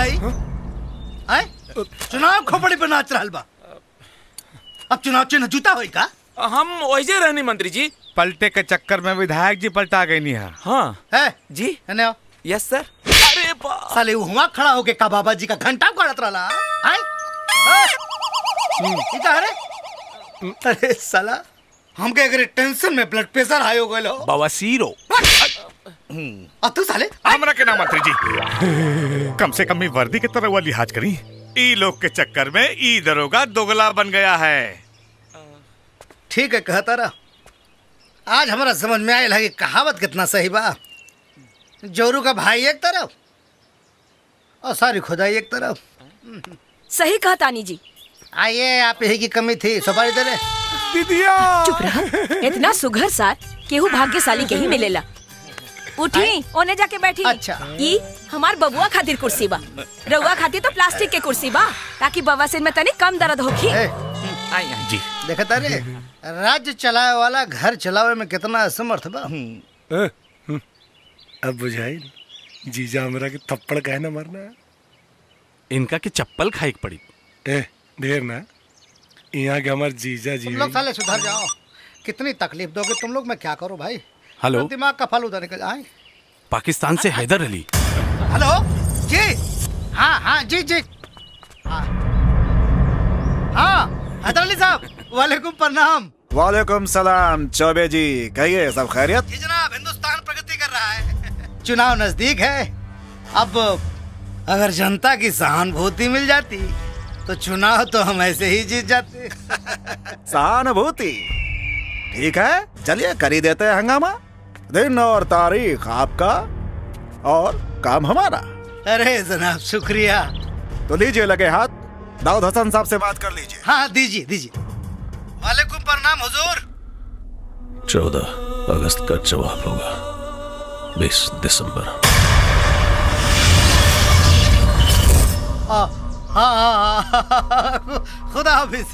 भाई? चुनाव खोपड़ी पे नाच रहल बा। अब चुनाव चिन्ह जूता होई का? हम वैसे रहनी मंत्री जी। पलटे के चक्कर में विधायक जी पलटा गई नहीं है। हाँ है जी। है ना? यस सर। अरे साले वहाँ खड़ा होके का बाबा जी का घंटा गाड़त रहला। अरे साला हमके अगर टेंशन में ब्लड प्रेशर हाई हो गए बवासीर हो। तू साले हमरा के नाम मंत्री जी कम से कम वर्दी के तरह वाली लिहाज करी। ई लोग के चक्कर में ई दरोगा दोगला बन गया है। ठीक है कहता रहा। आज हमारा समझ में आया कि कहावत कितना सही बा। जोरू का भाई एक तरफ और सारी खुदाई एक तरफ। सही कहा तानी जी। आइए आप यही की कमी थी। सुपारी दे दे दीदिया। चुप रहा। इतना सुघर सार केहू भाग्यशाली के ही मिलेला। उठी ओने जाके बैठी। अच्छा। ई हमार बबुआ खातिर कुर्सी बा। रउआ खातिर तो प्लास्टिक के कुर्सी बा ताकि बवासीर में तनी कम दर्द होखी। जी देखता रे राज्य चलाए वाला घर चलावे में कितना असमर्थ बा। अब बुझाई जीजा हमरा के थप्पड़ काहे ना मारना है? इनका के चप्पल खाई पड़ी। ढेर ना यहाँ के हमारे जीजा जी। तुम लोग साले सुधर जाओ। कितनी तकलीफ दोगे तुम लोग। मैं क्या करूं भाई? हेलो दिमाग का फालूदा निकल जाए। पाकिस्तान से हैदर अली। हेलो जी। हाँ हाँ जी जी। हाँ हैदर अली साहब वालेकुम प्रणाम। वालेकुम सलाम चौबे जी। कहिए सब खैरियत? जी जनाब हिंदुस्तान प्रगति कर रहा है। चुनाव नजदीक है। अब अगर जनता की सहानुभूति मिल जाती तो चुनाव तो हम ऐसे ही जीत जाते। सहानुभूति ठीक है चलिए कर ही देते हैं हंगामा। दिन और तारीख आपका और काम हमारा। अरे जनाब शुक्रिया। तो लीजिए लगे हाथ। दाऊद हसन साहब से बात कर लीजिए। हाँ दीजिए दीजिए। वालेकुम प्रणाम हुजूर। 14 अगस्त का जवाब होगा 20 दिसंबर। हाँ खुदा हाफिज।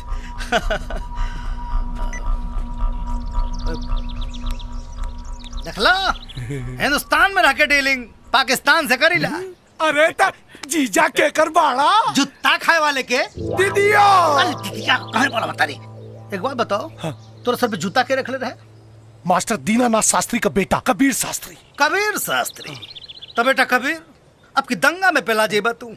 देखला हिंदुस्तान में रह के डीलिंग पाकिस्तान से करी ला। अरे जीजा के कर बाड़ा जुत्ता खाए वाले के दीदिया। कहाँ बोला बता रही। एक बात बताओ तोरा सर पे जूता के रखले रहे? मास्टर दीनानाथ शास्त्री का बेटा कबीर शास्त्री। कबीर शास्त्री तो बेटा कबीर अब की दंगा में पिला जेबा तू।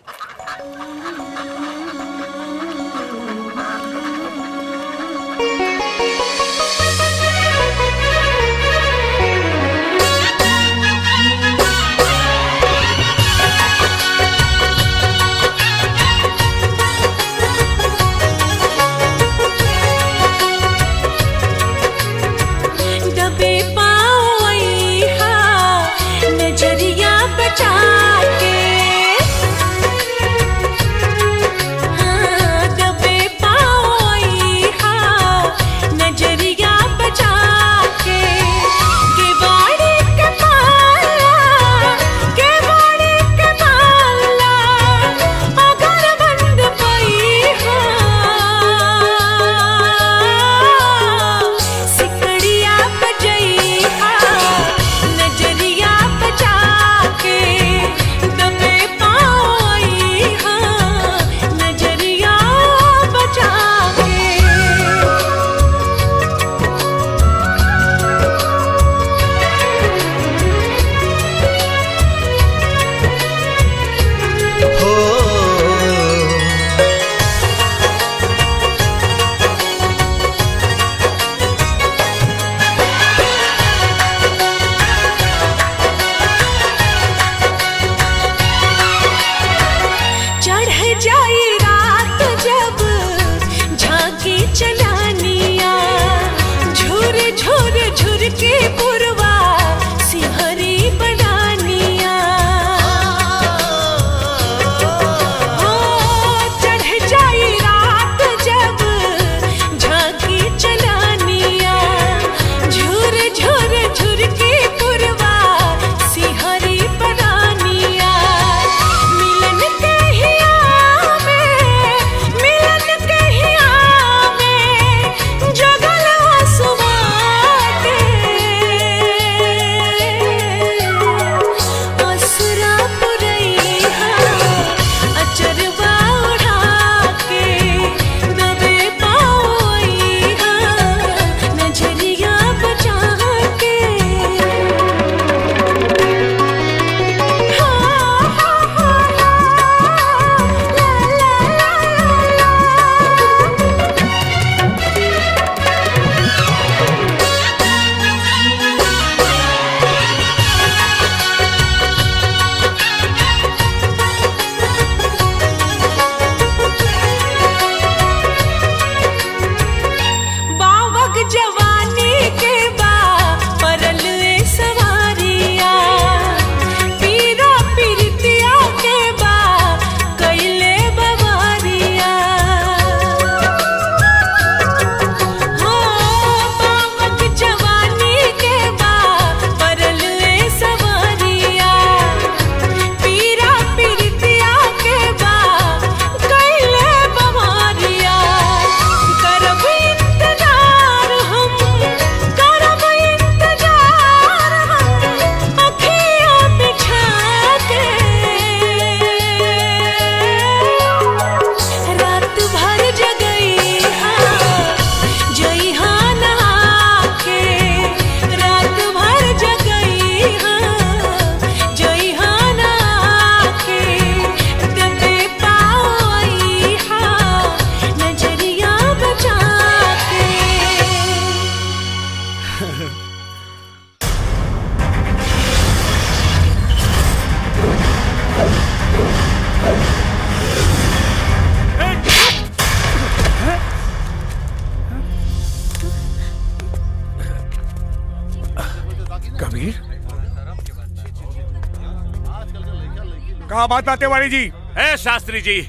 कहा बात बात तिवारी जी? ए शास्त्री जी,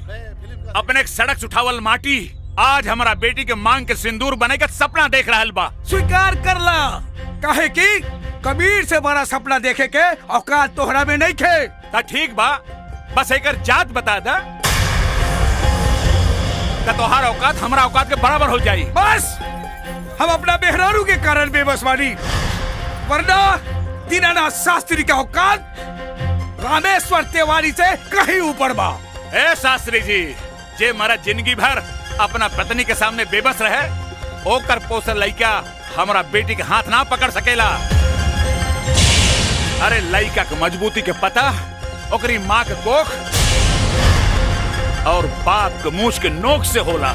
अपने एक सड़क उठावल माटी आज हमारा बेटी के मांग के सिंदूर बने का सपना देख रहा बा। स्वीकार कर ला, काहे की कबीर से बड़ा सपना देखे के औकात तोहरा में नहीं खे। ता ठीक बा, बस एक जात बता दा, तोहार औकात हमारा औकात के बराबर हो जाई। बस हम अपना बेहरारू के कारण बेबस वाली, वरना दीनानाथ शास्त्री का औकात रामेश्वर तिवारी से कहीं ऊपर बा। ए शास्त्री जी, जे मरा जिंदगी भर अपना पत्नी के सामने बेबस रहे, ओकर पोसल लइका हमारा बेटी के हाथ ना पकड़ सकेला। अरे लइका के मजबूती के पता ओकरी माँ के कोख और बाप के मूछ के नोक से होला।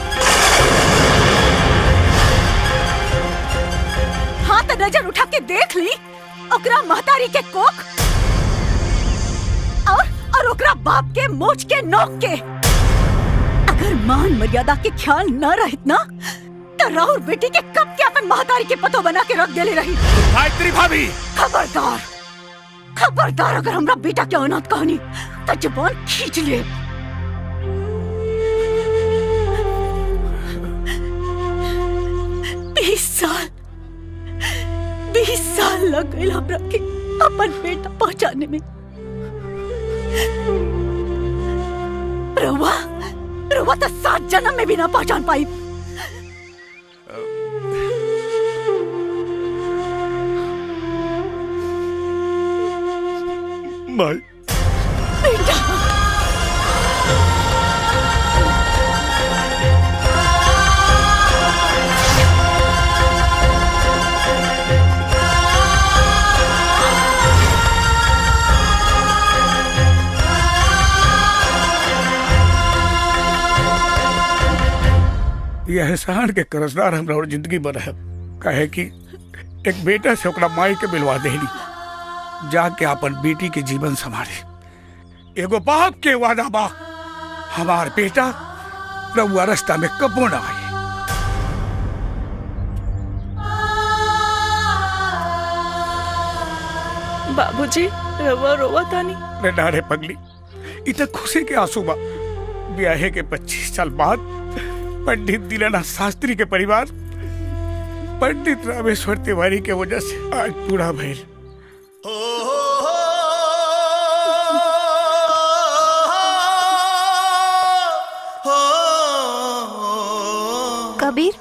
हाँ तो नजर उठा के देख ली ओकरा महतारी के कोख और ओकरा बाप के मूछ के नोक के। अगर मान मर्यादा के ख्याल न रहित ना तो राहुल बेटी के कब के अपन महतारी के पतो बना के रख देले रही। गायत्री भाभी, खबरदार खबरदार, अगर हमरा बेटा के अनाथ कहानी तो जुबान खींच ले। 20 साल लग गए हमरा के अपन बेटा पहचाने में। रवा तो 7 जन्म में भी ना पहचान पाई। माई, बेटा यह एहसान के कर्जदार हमरा और जिंदगी बना है। कहे कि एक बेटा से ओकरा माई के मिलवा देली, जाके अपन बेटी के जीवन संभाले। एगो बाप के वादा बा, हमार बेटा रउआ रास्ता में कबो ना आई। बाबूजी रवा रोवा तानी। रे नारे पगली, इतना खुशी के आंसू बा। ब्याहे के 25 साल बाद पंडित दीनानाथ शास्त्री के परिवार पंडित रामेश्वर तिवारी के वजह से आज पूरा भइल। कबीर,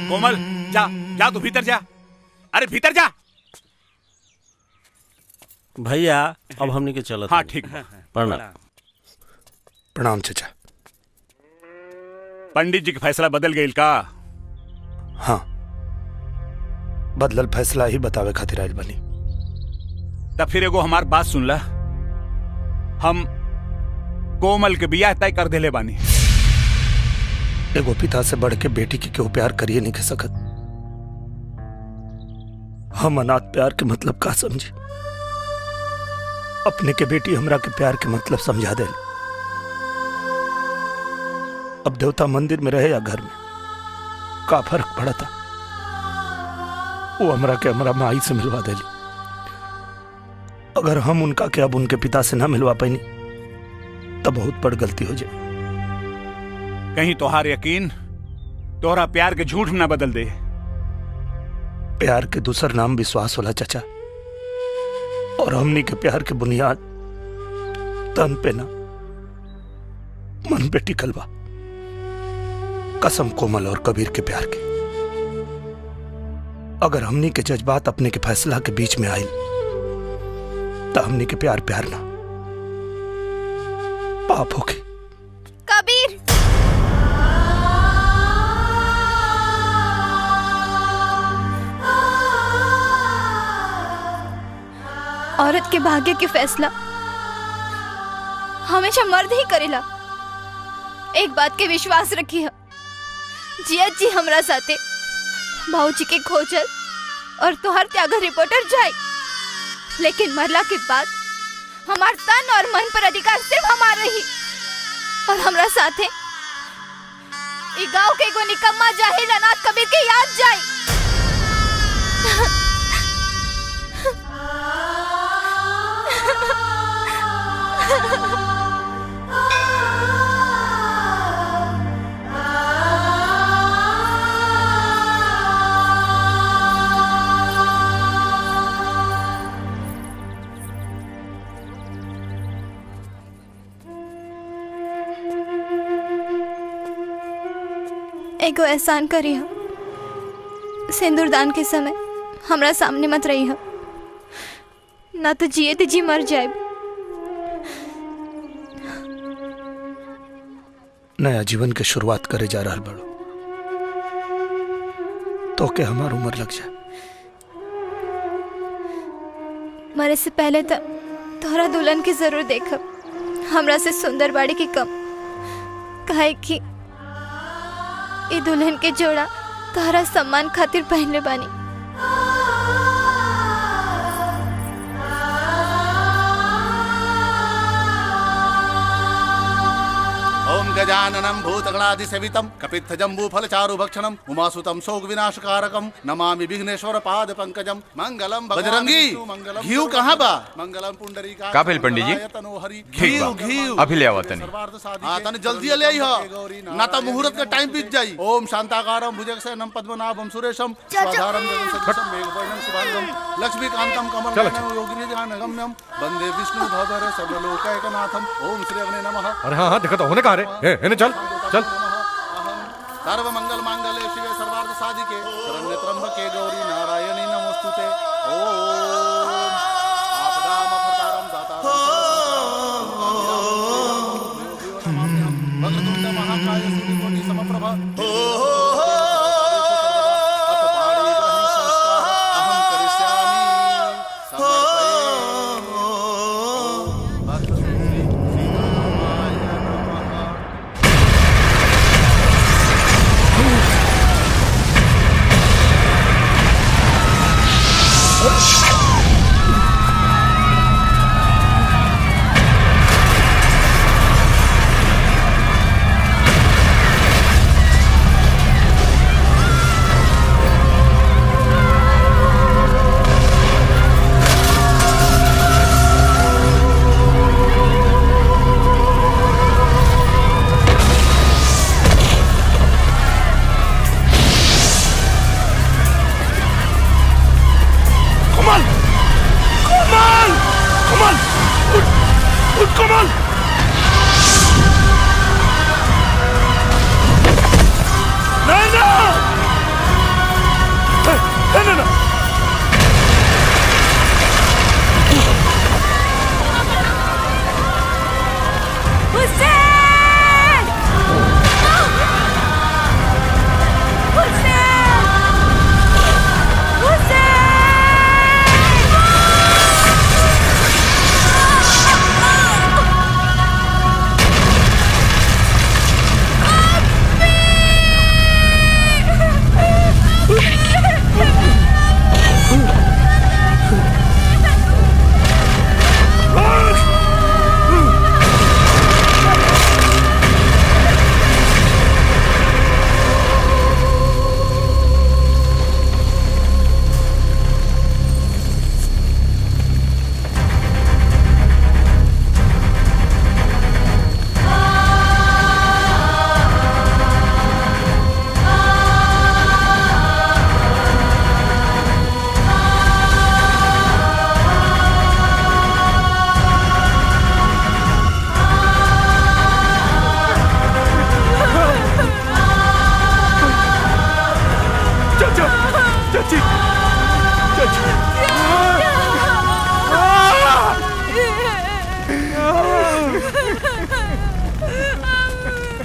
कोमल जा जा, तू भीतर जा। अरे भीतर जा भैया। अब हमने के चलत। हाँ ठीक। प्रणाम। प्रणाम चाचा। पंडित जी के फैसला बदल गई का? हाँ, बदलल फैसला ही बतावे खातिर आइल बनी। तब फिर एगो हमार बात सुन ला, हम कोमल के बियाह तय कर देले बानी। एगो पिता से बढ़ के बेटी की क्यों प्यार करिए नहीं कह सकत। हम अनाथ प्यार के मतलब का समझी। अपने के बेटी हमरा के प्यार के मतलब समझा दे। अब देवता मंदिर में रहे या घर में, का फर्क पड़ा था। वो हमरा के हमरा माई से मिलवा देली। अगर हम उनका के अब उनके पिता से ना मिलवा पाई तब बहुत बड़ गलती हो जाए। कहीं तोहार यकीन तोहरा प्यार के झूठ ना बदल दे। प्यार के दूसर नाम विश्वास होला चाचा, और हमनी के प्यार के बुनियाद तन पे ना मन पे टिकल बा। कसम कोमल और कबीर के प्यार के। अगर हमनी के जज्बात अपने के फैसला के बीच में आए तो हमनी के प्यार प्यार ना पाप होके। कबीर, औरत के भाग्य के फैसला हमेशा मर्द ही करेला। एक बात के विश्वास रखी है, जिया जी हमरा साथे भाऊजी के खोजल और तोहर त्याग रिपोर्टर जाए, लेकिन मरला के बाद हमार तन और मन पर अधिकार सिर्फ हमार रही। और हमरा साथे ई गांव के एगो निकम्मा जाहिल अनाथ कबीर के याद जाए। एगो एहसान करी हो, सिंदूरदान के समय हमरा सामने मत रही हो, ना तो जिए ते जी मर जाए। नया जीवन के शुरुआत करे जा रहा बड़ो, तो के हमार उम्र लग जाए। मरे से पहले तो तोहरा दुल्हन की जरूर देखब, हमरा से सुंदर बाड़ी की कम, काहे कि ई दुल्हन के जोड़ा तोहरा सम्मान खातिर पहनले बानी। ओम गजाननं भूतगणाधिसेवितं कपित्थजम्बूफलचारुभक्षणं उमासुतं शोकविनाशकारकं नमामि विघ्नेश्वर पाद पंकजं मंगलम बजरंगी। घीव कहाँ बा? मंगलम पुंडरीका। का भेल पंडित जी? ठीक बा, अभी ले आवा तनी। हाँ तनी जल्दी ले आई हो, ना तो मुहूर्त का टाइम बीत जाई। ओम शांताकारं भुजगशयनं पद्मनाभं सुरेशं स्वाधारं जगन्सदृशं मेघवर्णं शुभांगं लक्ष्मीकान्तं कमलनयनं योगिनिजानगम्यं वन्दे विष्णु भवभर सर्वलोकैकनाथं। ओम श्री अग्ने नमः। अरे हाँ देखो तो होने कहा रे, चल चल। सर्व मंगल मांगल्ये शिवे सर्वार्थ साधिके शरण्ये त्र्यंबके गौरी नारायणी नमोस्तुते। ओम आपदामपहर्तारं दातारं वक्रतुंड महाकाय सूर्यकोटि समप्रभ अहं करिष्यामि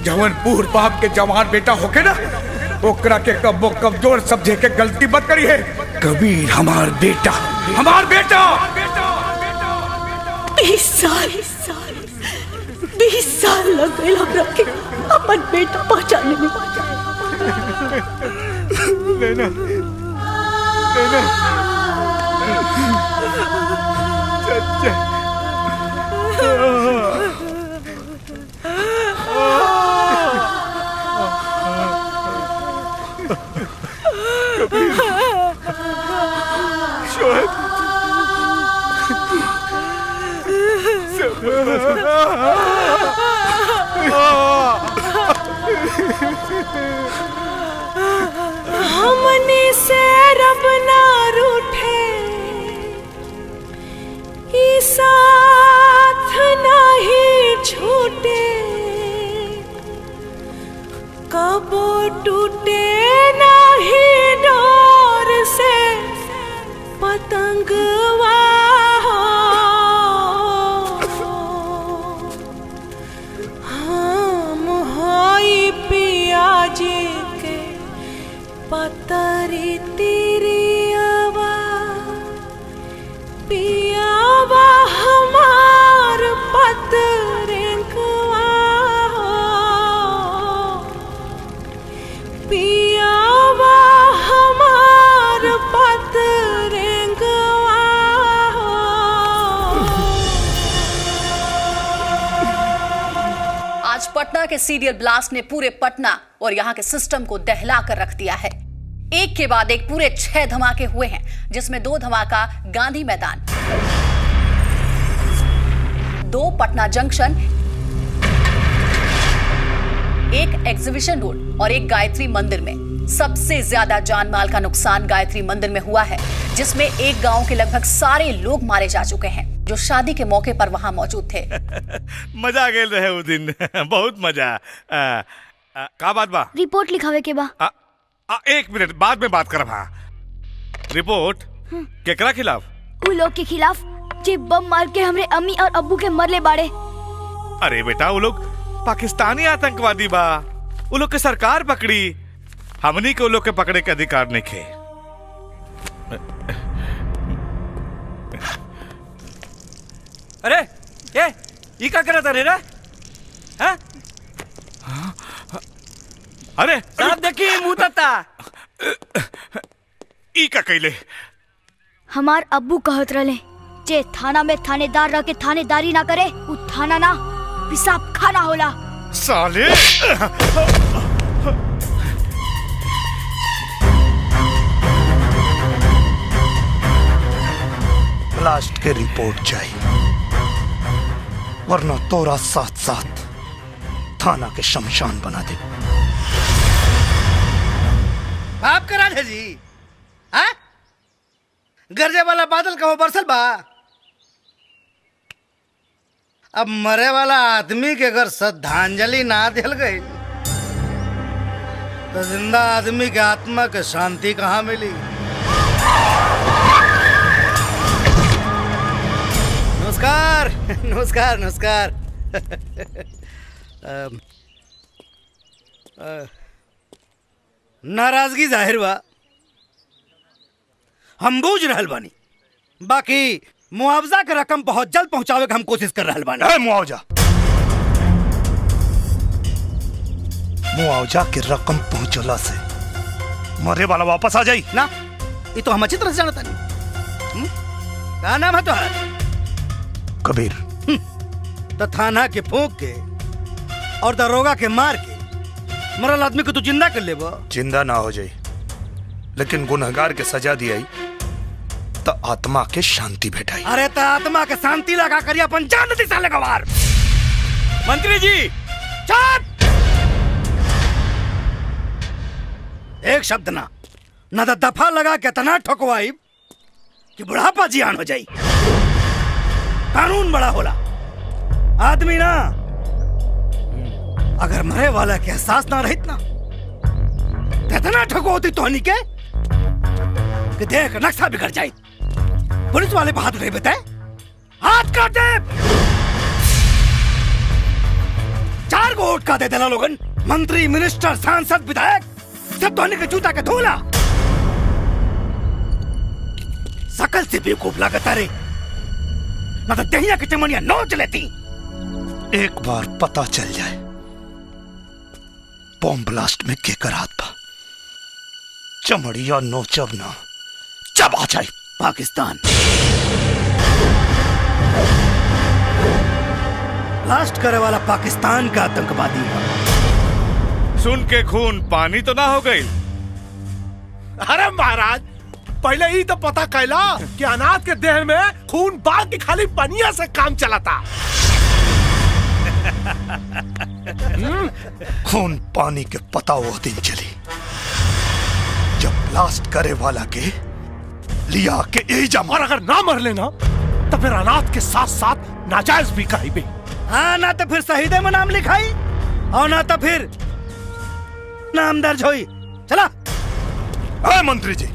जवन पूर बाप के जवान बेटा होके ना, ओकरा के कब्बो कमजोर समझे के गलती मत करी है। कबीर हमार बेटा, हमार बेटा। 20 साल लग गए हमरा के अपन बेटा पहचानने में। लेना लेना चाचा हमने से रब ना रूठे, ई साथ नहीं छूटे, कबो टूटे नहीं डोर से पतंगवा हो। हम होई पिया जी के पतरी तिरियावा, पियावा हमार पतरेंगवा हो। पियावा हमार पतरेंगवा हो। आज पटना के सीरियल ब्लास्ट ने पूरे पटना और यहाँ के सिस्टम को दहला कर रख दिया है। एक के बाद एक पूरे 6 धमाके हुए हैं, जिसमें 2 धमाका गांधी मैदान, 2 पटना जंक्शन, 1 एग्जीबिशन रोड और 1 गायत्री मंदिर में। सबसे ज्यादा जान माल का नुकसान गायत्री मंदिर में हुआ है, जिसमें एक गांव के लगभग सारे लोग मारे जा चुके हैं जो शादी के मौके पर वहां मौजूद थे। मजा आ गेल रहे उस दिन। बहुत मजा। का बात बा? रिपोर्ट लिखावे के बा। 1 मिनट बाद में बात करब। रिपोर्ट केकरा खिलाफ? उ लोग के खिलाफ जे बम मार के हमरे अम्मी और अब्बू के मरले बाड़े। अरे बेटा, वो लोग पाकिस्तानी आतंकवादी बा। वो लोग के सरकार पकड़ी, हमनी के वो लोग के पकड़े के अधिकार नहीं खे। अरे ये क्या करता रे? हाँ? अरे साहब देखिए मुंह तता। ई का कैले? हमार अब्बू कहत रहे जे थाना में थानेदार रह के थानेदारी ना करे, उ थाना ना पिसाब खाना होला। साले ब्लास्ट के रिपोर्ट चाहिए, वरना तोरा साथ साथ थाना के शमशान बना दे। बाप का राधे जी, हाँ? गरजे वाला बादल का वो बरसल बा। अब मरे वाला आदमी के अगर श्रद्धांजलि ना दिल गई तो जिंदा आदमी के आत्मा के शांति कहाँ मिली? नमस्कार नमस्कार नमस्कार। नाराजगी जाहिर बा, हम बूझ रहल बानी, बाकी मुआवजा के रकम बहुत जल्द पहुंचावे के हम कोशिश कर रहल बानी। मुआवजा के रकम पहुंचला से मरे वाला वापस आ जाई ना, ये तो हम अच्छी तरह से जानता नहीं। क्या नाम है तुम्हारा? कबीर। तो थाना के फूंक के और दरोगा के मार के मरल आदमी को तू जिंदा कर लेबो? जिंदा ना हो जाए, लेकिन गुनहगार के सजा दिया तो आत्मा के शांति भेटाई। अरे तो आत्मा के शांति लगा करिए अपन जान दी साले गवार। मंत्री जी चुप! एक शब्द ना तो दफा लगा के तना ठोकवाई कि बुढ़ापा जियान हो जाई। कानून बड़ा होला, आदमी ना। अगर मरे वाला के एहसास ना रहित ना तो इतना ठगो होती तोहनी के कि देख नक्शा बिगड़ जाए। पुलिस वाले पे हाथ नहीं बताए, हाथ काट दे। 4 गो वोट का दे देना लोगन, मंत्री मिनिस्टर सांसद विधायक सब तोहनी के जूता के धोला। सकल से बेवकूफ लागत रे, ना तो दहिया की चमनिया नोच लेती। एक बार पता चल जाए बॉम्ब ब्लास्ट में के करात बा, चमड़िया नोचब ना चबा जाए पाकिस्तान। ब्लास्ट करे वाला पाकिस्तान का आतंकवादी है। सुन के खून पानी तो ना हो गई? अरे महाराज, पहले ही तो पता कैला कि अनाथ के देह में खून बहा के खाली पनिया से काम चलाता। खून पानी के पता वो दिन चली जब ब्लास्ट करे वाला के लिया के एजा और अगर ना मर लेना तो फिर अनाथ के साथ साथ नाजायज भी कहीं भी। हाँ, ना तो फिर शहीदे में नाम लिखाई और ना तो फिर नाम दर्ज होई। चला। हाँ मंत्री जी,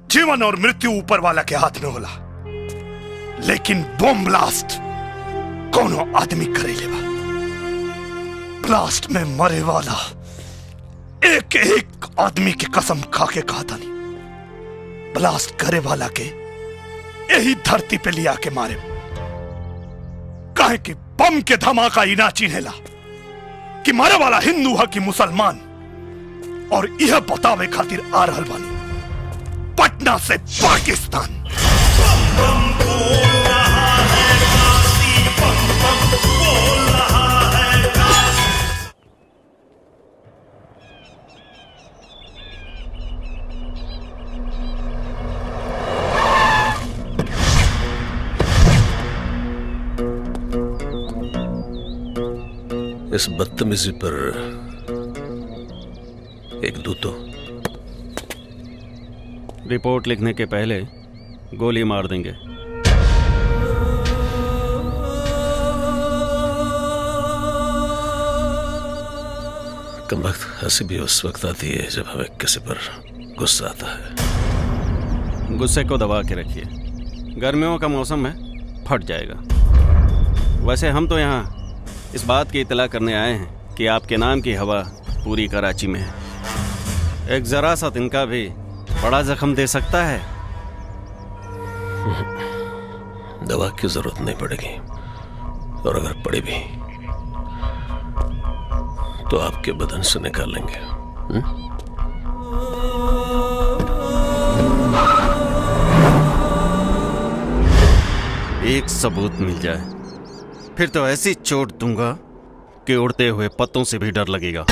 जीवन और मृत्यु ऊपर वाला के हाथ में होला, लेकिन बम ब्लास्ट कोनो आदमी करे लेवा। ब्लास्ट में मरे वाला एक एक आदमी की कसम खा के कहा था नहीं, ब्लास्ट करे वाला के यही धरती पे लिया के मारे। काहे कि बम के धमाका ही ना चिन्हेला कि मरे वाला हिंदू है कि मुसलमान, और यह बतावे खातिर आ रहल बानी पटना से पाकिस्तान। इस बदतमीजी पर एक दूतो। रिपोर्ट लिखने के पहले गोली मार देंगे। कमबख्त हंसी भी उस वक्त आती है जब हमें किसी पर गुस्सा आता है। गुस्से को दबा के रखिए, गर्मियों का मौसम है, फट जाएगा। वैसे हम तो यहाँ इस बात की इतला करने आए हैं कि आपके नाम की हवा पूरी कराची में है। एक जरा सा तिनका भी बड़ा जख्म दे सकता है। दवा की जरूरत नहीं पड़ेगी, और अगर पड़ी भी तो आपके बदन से निकालेंगे। एक सबूत मिल जाए फिर तो ऐसी चोट दूंगा कि उड़ते हुए पत्तों से भी डर लगेगा।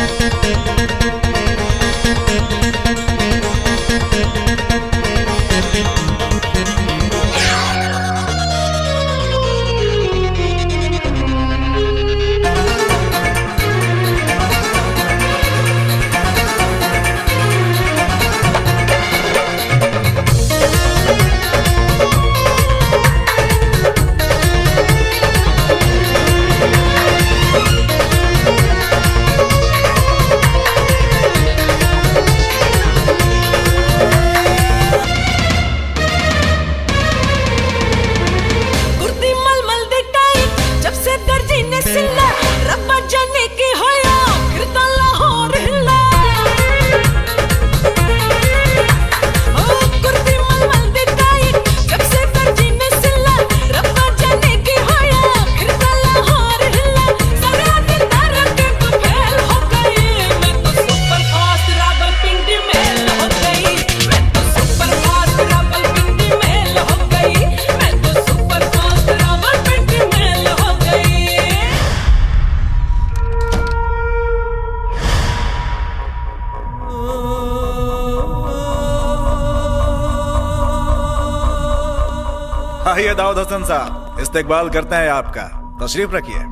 आइए दाऊद हसन साहब, इस्तकबाल करते हैं आपका। तशरीफ रखिए।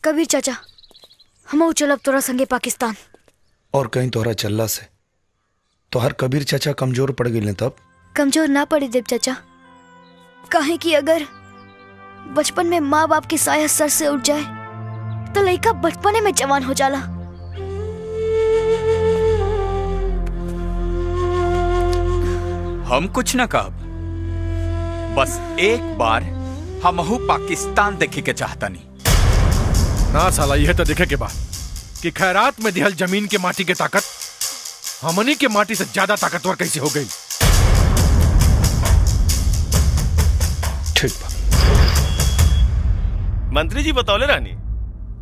कबीर चाचा, हम चलब तोरा संगे पाकिस्तान। और कहीं तोहरा चलला से तोहर कबीर चाचा कमजोर पड़ गए तब? कमजोर ना पड़ी देव चाचा, काहे कि अगर बचपन में माँ बाप की साया सर से उठ जाए तो लड़का बचपने में जवान हो जाला। हम कुछ न कहब, बस एक बार हमहू पाकिस्तान देखे के चाहता नहीं। ना साला, यह तो देखे के बाद कि खैरात में दिहल जमीन के माटी के ताकत हमनी के माटी से ज्यादा ताकतवर कैसे हो गई। ठीक बा। मंत्री जी बतौले रानी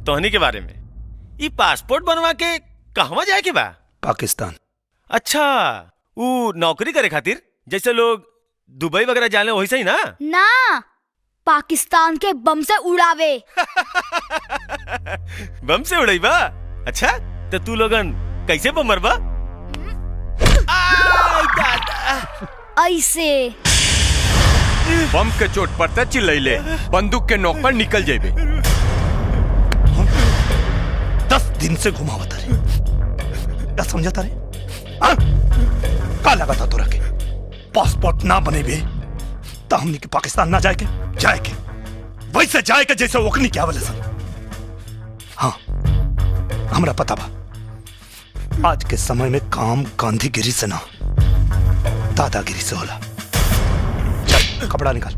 तोहनी के बारे में, ये पासपोर्ट बनवा के कहवा जाए के बा? पाकिस्तान। अच्छा, वो नौकरी करे खातिर जैसे लोग दुबई वगैरह जाने वैसे ही ना? ना, पाकिस्तान के बम से उड़ावे। बम से उड़ाई बा? अच्छा, तो तू लोगन कैसे बम मरबा? ऐसे बम के चोट पर त चिल्लैले, बंदूक के नोक पर निकल जेबे। 10 दिन से घुमावता रे, क्या समझता रे? का लगा था तोरा के पासपोर्ट ना बने बे तो हमनी के पाकिस्तान ना जाए के वैसे जाए के जैसे ओकनी क्या बोले सन। हाँ, हमरा पता बा आज के समय में काम गांधीगिरी से ना दादागिरी से होला। चल कपड़ा निकाल।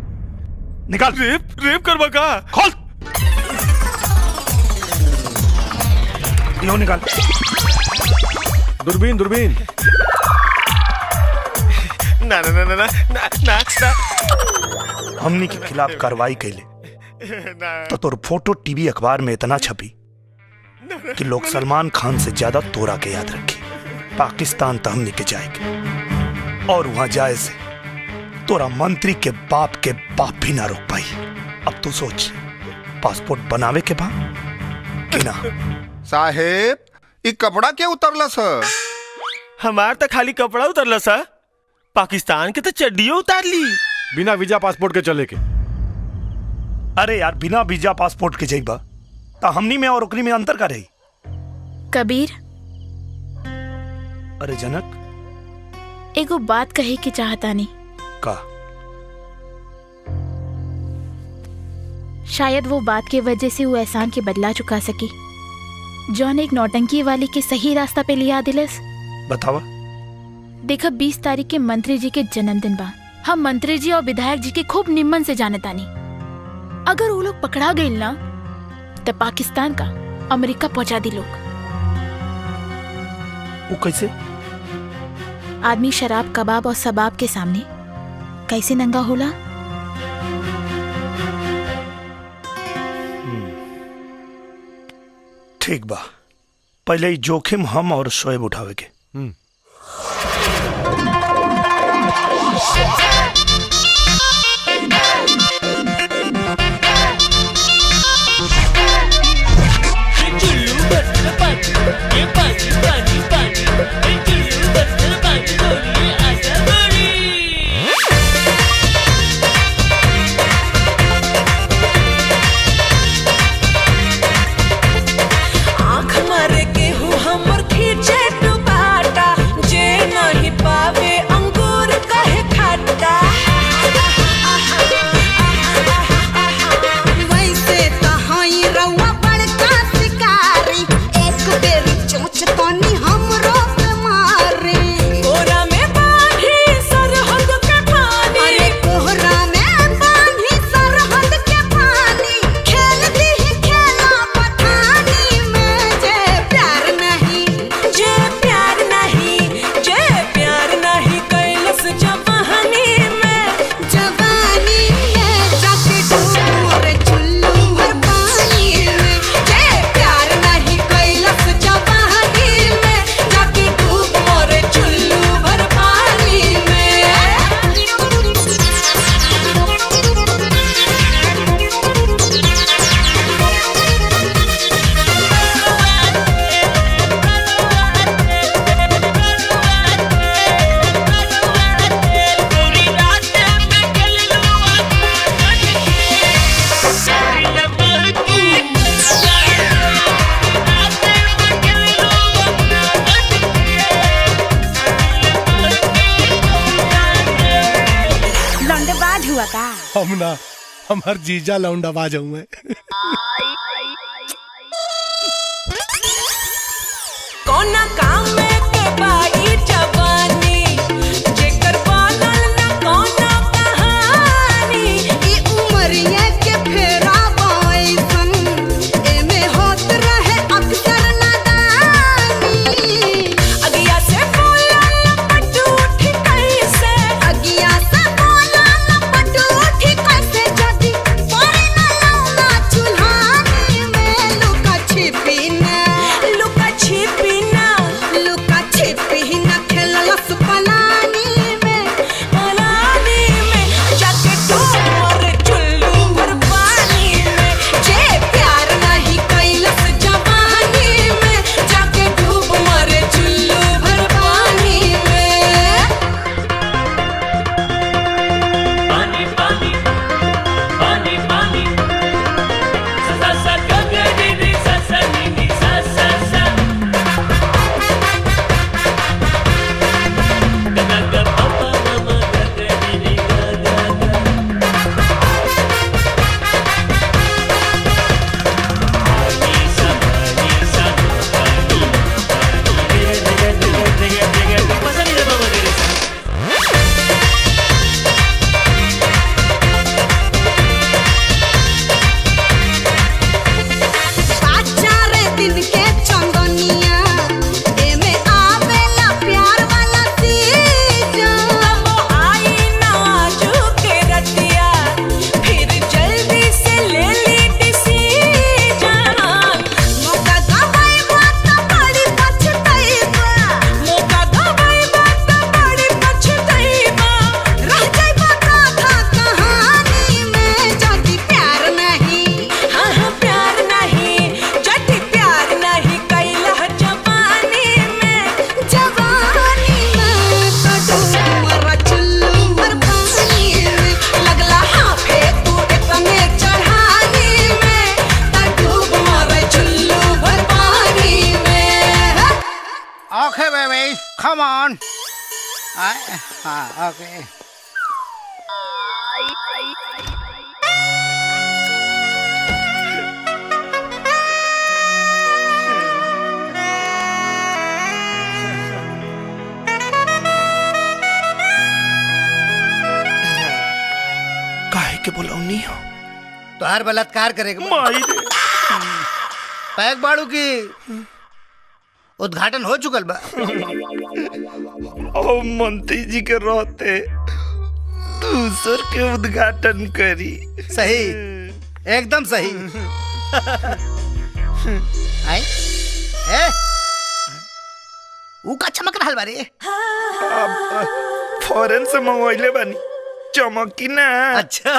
रेप करवा का? खोल, यो निकाल। दूरबीन। ना ना ना ना ना ना ना ना। हमनी के खिलाफ कार्रवाई कैले तो तोर फोटो टीवी अखबार में इतना छपी कि लोग सलमान खान से ज्यादा तोरा के याद रखे। पाकिस्तान तो हमनी के जाएगे और वहां जाए से तोरा मंत्री के बाप भी ना रोक पाई। अब तू सोच, पासपोर्ट बनावे के बा कि ना? साहेब, ये कपड़ा क्या उतरला सर? हमार तो खाली कपड़ा उतरला सा, पाकिस्तान के तो चड्डियों उतार ली। बिना वीजा पासपोर्ट के चले के? अरे यार, बिना वीजा पासपोर्ट के जाइबा तो हमनी में और ओकरी में अंतर का रही? कबीर, अरे जनक, एगो बात कहे के चाहता नहीं का? शायद वो बात के वजह से वो एहसान के बदला चुका सकी जौन एक नौटंकी वाली के सही रास्ता पे लिया दिलस। बतावा। देखा, 20 तारीख के मंत्री जी के जन्मदिन बा। हम मंत्री जी और विधायक जी के खूब निम्मन से जाने तानी। अगर वो लोग पकड़ा गए ना तो पाकिस्तान का अमेरिका पहुंचा दी लोग। वो कैसे? आदमी शराब, कबाब और सबाब के सामने कैसे नंगा होला? ठीक बा, पहले ही जोखिम हम और शोएब उठावे के। आँख मारे के हूँ हमर खींचे दुपाटा, जे नहीं पावे अंगूर कहे खट्टा। वैसे तहाई रउआ बड़का शिकारी, एक बेरी चोंच तनी हमरो पे मारे। कोहरा में बांधी सरहद के पानी, अरे कोहरा में बांधी सरहद के पानी, खेल दी खेला पठानी में। जे प्यार नहीं, जे प्यार नहीं, जे प्यार नहीं कैलस जवानी में। जवानी में जाके डूब रे चुल्लू भर पानी में। जे प्यार नहीं कैलस जवानी में, जाके डूब मोरे चुल्लू भर पानी हम ना हमार जीजा लौंडा बाजाऊ मैं। कोना काम में के बाई जवानी जेकर बनल ना कोना कहानी ई उमरिया के फेरा बाइसन एमे होत रहे अक्सर नादानी। अगिया से बोला लपट उठी कैसे अगिया से बोला लपट उठी कैसे जदी परे ना लौना चुल्हानी में लुका छिपी ना लुका छिपी ना लुका छिपी ना खेललस पलानी में जाके डूब चुल्लू भर पानी में जे प्यार नहीं कैलस जवानी में जाके डूब मरे चुल्लू भर पानी में। पानी पानी पानी पानी सा सा गा गा रे रे सा सा नी नी सा सा सा गा गा गा पा पा मा मा गा गा रे रे गा गा गा पानी सा पानी रे रे रे रे रे रे पा सा नी रे बाबा रे रे सा चार दिन के चंदनिया एमे आवेला प्यार वाला सीजन आई नाजू के रतिया फिर जल्दी से ले ली डिसीजन। मौका गवाई बात बड़ी पछताईबा मौका गवाई बात बड़ी पछताईबा रह जाइबा गाथा कहानी में जदी प्यार नहीं हाँ हाँ प्यार नहीं जटी प्यार नहीं कैला जवानी में जवानी में तो डूमर चुल्लू भर पानी में लगला हाफे तू इतने चढ़ानी में ता डूब मरे चुल्लू भर पानी में। Okay, baby, come on. Okay. काहे के बोलौनी हो? तो हर बलात्कार करेगा माई पैक बाड़ू की उद्घाटन हो चुकल बा। ओ मंत्री जी के रहते दूसर के उद्घाटन करी। सही, एकदम सही। आई ए ऊ का चमक रहल बारे। फॉरेन से मंगवाइले बानी चमकी ना। अच्छा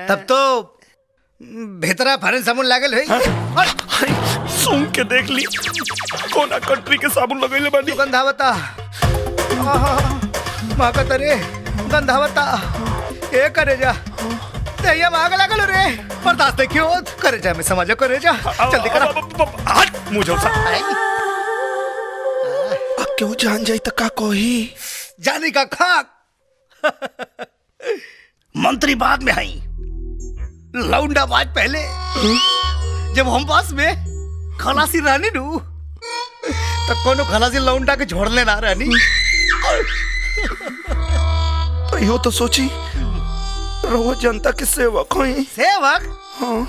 तब तो भीतरा फरन साबुन लागल है। सुन के देख ली कोना कंट्री के साबुन लगैले बानी। गंधावता माका तरे गंधावता ए करे जा तैया माग लागल रे बर्दाश्त क्यों करे जा। मैं समझ करे जा जल्दी करा हट मुझे सा अब क्यों जान जाई त का कोही जानी का खाक। मंत्री बाद में आई लौंडा बाज पहले जब हम पास में खलासी रानी नू तो कोनो खलासी लौंडा के छोड़ने ना रानी। तो यो तो सोची रहो जनता के सेवक होई। सेवक? हाँ।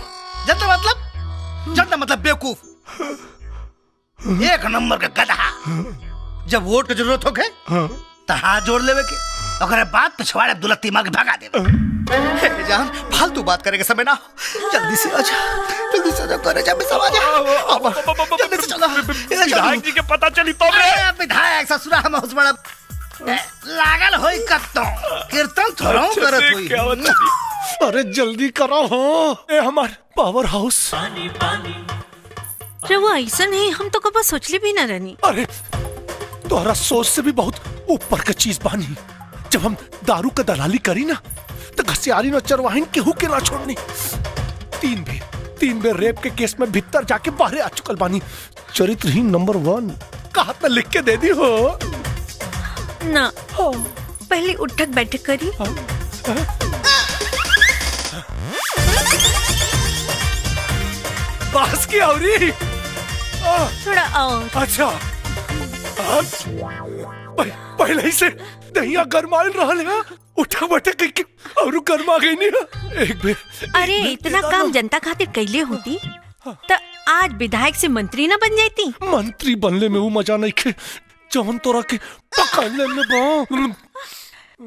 जनता मतलब बेवकूफ, एक नंबर का गधा। जब वोट की जरूरत हो गए तो हाथ जोड़ लेवे के ओकरे बाद पिछवाड़े दुलत्ती मार के भगा देवे। जान फालतू बात करेंगे समय ना, जल्दी से आजा, जल्दी से आजा करे जा सब आजा। अब जल्दी से चलो। विधायक जी के पता चली तो विधायक ससुरा हम उस बड़ा लागल होई कत्तो कीर्तन थोड़ा करत होई। अरे जल्दी करो हो ए हमार पावर हाउस। वो ऐसा नहीं, हम तो कभी सोचले भी ना रहनी। अरे तोहरा सोच से भी बहुत ऊपर का चीज बानी। जब हम दारू का दलाली करी ना तो घसियारी न चरवाहिन केहू के ना छोड़नी। 3 बेर रेप के केस में भीतर जाके बाहर आ चुकल बानी। चरित्रहीन नंबर 1 कहा तो लिख के दे दी हो ना। पहले उठक बैठक करी। कस की औरी थोड़ा और। अच्छा पहले ही से दहिया गरमाइल रहल है, उठा बैठे कहीं और गरमा गई नहीं एक बेर। अरे इतना काम जनता खातिर कैले होती तो आज विधायक से मंत्री ना बन जाती। मंत्री बनले में वो मजा नहीं खे जवन तोरा के पकड़ने में बा।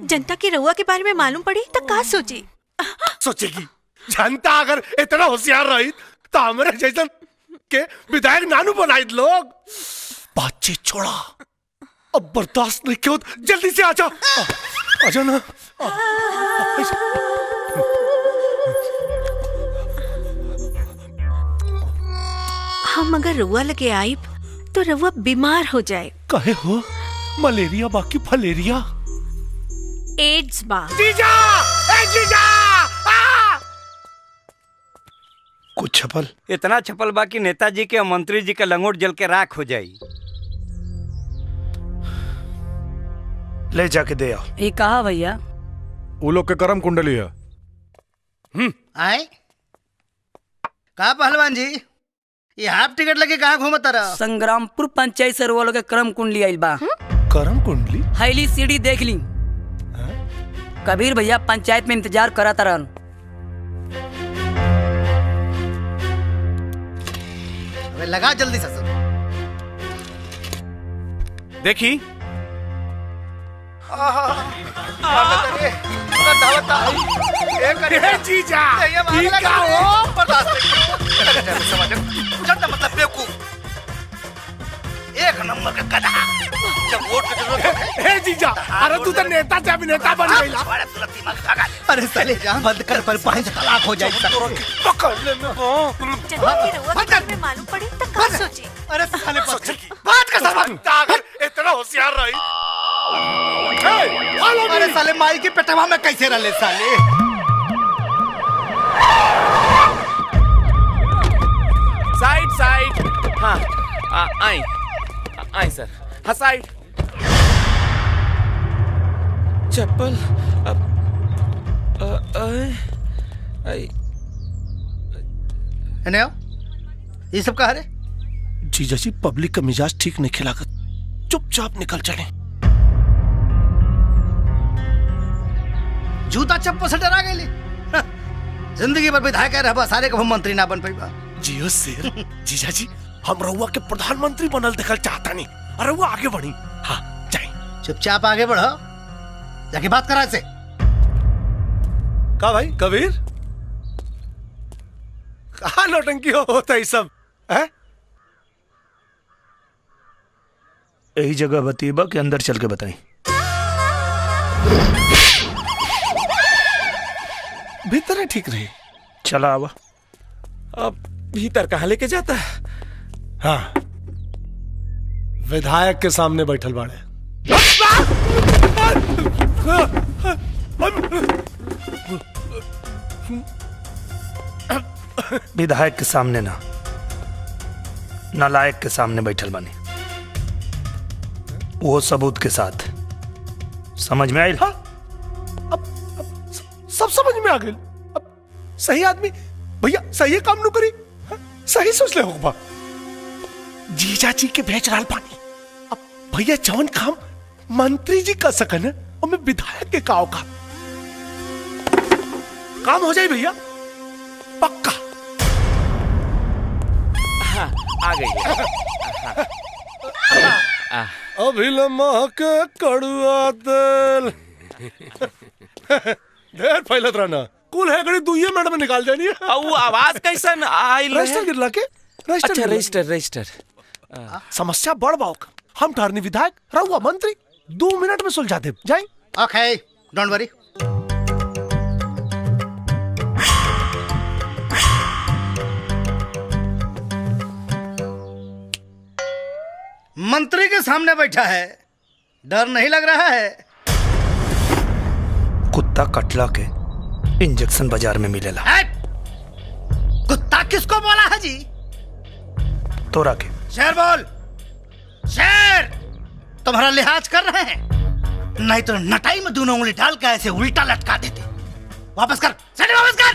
जनता की रउआ के बारे में मालूम पड़ी तो का सोची? सोचेगी जनता अगर इतना होशियार रही तो हमारे जैसा के विधायक नानू बनाई लोग। बातचीत छोड़ा, अब बर्दाश्त नहीं क्यों, जल्दी से आजा आजा ना। हम अगर रउआ लगे आई तो रउआ बीमार हो जाए। कहे हो मलेरिया बाकी फलेरिया? एड्स बा। जीजा ए जीजा कुछ छपल? इतना छपल बाकी नेताजी के और मंत्री जी के लंगोट जल के राख हो जाई। ले जाके दे आओ। ये कहा भैया? वो लोग के कर्म कुंडली है। आए कहा पहलवान जी, ये हाफ टिकट लगे कहाँ घूमता रहा? संग्रामपुर पंचायत से रोवा लोग के कर्म कुंडली आइल बा। कर्म कुंडली? हैली सीढ़ी देख ली। कबीर भैया पंचायत में इंतजार करा तरन। लगा जल्दी से सर। देखी जीजा मतलब बेवकूफ, एक नंबर का गधा। जब वोट की जरूरत है जीजा, अरे तू तो नेता से अभिनेता बन गई। अरे साले जान बंद कर पर पांच तलाक हो जाए। पकड़ने में जनता की रउआ के बारे में मालूम पड़ी तो का सोची? अरे साले बात का सबक अगर इतना होशियार रही। अरे साले माई के पेटवा में कैसे रले साले? Side side. हाँ आई आई सर। हाँ साइड। चप्पल ये सब कहा रे? जीजा जी पब्लिक का मिजाज ठीक नहीं खिलाकर चुपचाप निकल चले। जूता चप्पल से डरा गए। जिंदगी भर विधायक रहा सारे को हम मंत्री ना बन पाई। जियो शेर। जीजा जी हम रउआ के प्रधानमंत्री बनल देखल चाहता नहीं, और रउआ आगे बढ़ी। हाँ जाए। चुपचाप आगे बढ़ो, जाके बात करा से। का भाई कबीर कहा नौटंकी होता है सब है? यही जगह बतीबा के अंदर चल के बताई। भीतर ठीक रही। चला आवा। अब भीतर कहाँ लेके जाता है? हाँ विधायक के सामने बैठल बाड़े। विधायक के सामने ना, नालायक के सामने बैठल बानी, वो सबूत के साथ। समझ में आई? हाँ? अब सब समझ में आ गए। अब सही आदमी भैया सही काम नु करी। हाँ? सही सोच ले होगा। जीजा जी के भेज रहा पानी। अब भैया जवन काम मंत्री जी कर सकन और मैं विधायक के काव काम हो जाए भैया पक्का। हाँ, आ गई। अभी लम्हा के कड़ुआ तेल ढेर फैलत रहना। कुल है गड़ी 2 मिनट में निकाल देनी है। वो आवाज कैसन आइल है? रजिस्टर गिरला के? अच्छा रजिस्टर। समस्या बढ़ बाओ। हम ठहरनी विधायक, रहुआ मंत्री, 2 मिनट में सुलझा दे। जाए। ओके डोंट वरी। मंत्री के सामने बैठा है, डर नहीं लग रहा है? कुत्ता कटला के इंजेक्शन बाजार में मिलेला। कुत्ता किसको बोला है जी? तोरा के। शेर बोल। शेर तुम्हारा लिहाज कर रहे हैं, नहीं तो नटाई में दोनों उंगली डाल के ऐसे उल्टा लटका देते। वापस कर, वापस कर।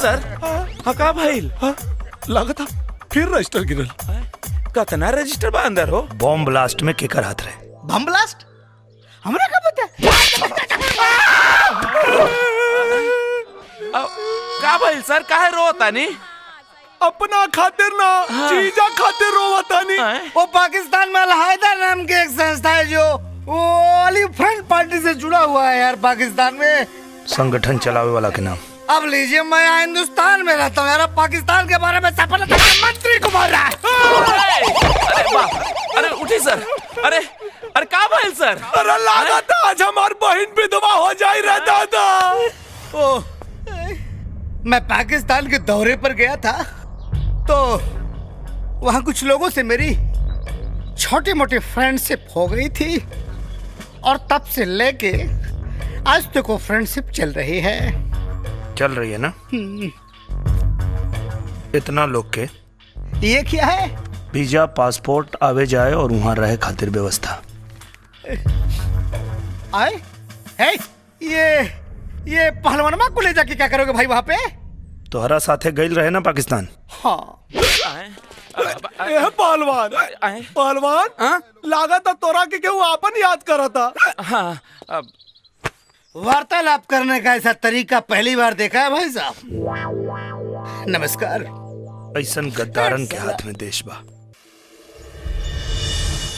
सर हाँ का भाई लगा था फिर रजिस्टर गिरल। कतना रजिस्टर बा अंदर हो? बॉम्ब ब्लास्ट में केकर हाथ रहे? बम ब्लास्ट हमरा का पता का भाई सर काहे रोता नहीं? अपना खातिर ना जीजा खातिर रोवता नहीं। वो पाकिस्तान में अलहायदा नाम की एक संस्था है जो वो वाली फ्रंट पार्टी से जुड़ा हुआ है यार पाकिस्तान में। संगठन चलावे वाला के नाम? अब लीजिए मैं यहाँ हिंदुस्तान में रहता हूँ यार, पाकिस्तान के बारे में सफलता के मंत्री को बोल रहा है। अरे बाप, अरे उठी सर, अरे अरे का भाई सर? अरे लगा था आज हमारी बहन विधवा हो जाए रहता था। ओ, मैं पाकिस्तान के दौरे पर गया था तो वहाँ कुछ लोगों से मेरी छोटी मोटी फ्रेंडशिप हो गई थी और तब से लेके आज तक वो फ्रेंडशिप चल रही है। चल रही है ना? इतना लोग के ये क्या है? वीजा पासपोर्ट आवे जाए और वहाँ रहे खातिर व्यवस्था। आए है ये पहलवानमा को ले जाके क्या करोगे भाई वहाँ पे? तोहरा साथे गइल रहे ना पाकिस्तान? हाँ पहलवान लागा था तोरा के क्यों आपन याद करा था। हाँ वार्तालाप करने का ऐसा तरीका पहली बार देखा है भाई साहब। नमस्कार। ऐसा गद्दारन के हाथ में देश बा।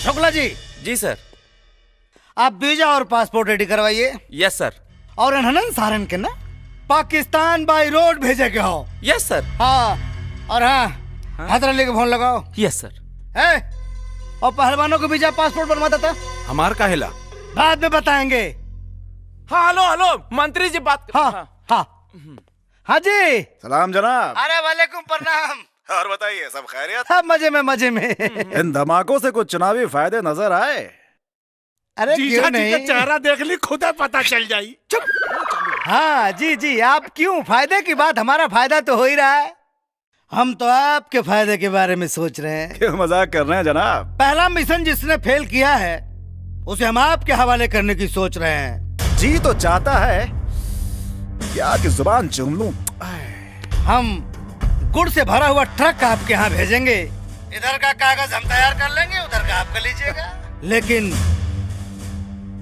शुक्ला जी। जी सर। आप वीजा और पासपोर्ट रेडी करवाइए। यस सर। और अनहनन सारन के ना पाकिस्तान बाई रोड भेजे के हो। यस सर। हाँ और हाँ हैदर अली को फोन लगाओ। यस सर। है और पहलवानों को वीजा पासपोर्ट बनवाता था। हमार का हिला बाद में बताएंगे। हाँ हेलो हेलो मंत्री जी बात। हाँ हाँ हाँ जी। सलाम जनाब। अरे वालेकुम प्रणाम। और बताइए सब खैरियत? हाँ मजे में मजे में। इन धमाकों से कुछ चुनावी फायदे नजर आए? अरे क्यों नहीं? चेहरा देख ली खुद पता चल जाई। हाँ जी जी आप क्यों, फायदे की बात, हमारा फायदा तो हो ही रहा है। हम तो आपके फायदे के बारे में सोच रहे हैं। क्यों मजाक कर रहे हैं जनाब? पहला मिशन जिसने फेल किया है उसे हम आपके हवाले करने की सोच रहे हैं। जी तो चाहता है क्या कि जुबान चूम लूं। हम गुड़ से भरा हुआ ट्रक आपके यहाँ भेजेंगे। इधर का कागज हम तैयार कर लेंगे, उधर का आप कर लीजिएगा। लेकिन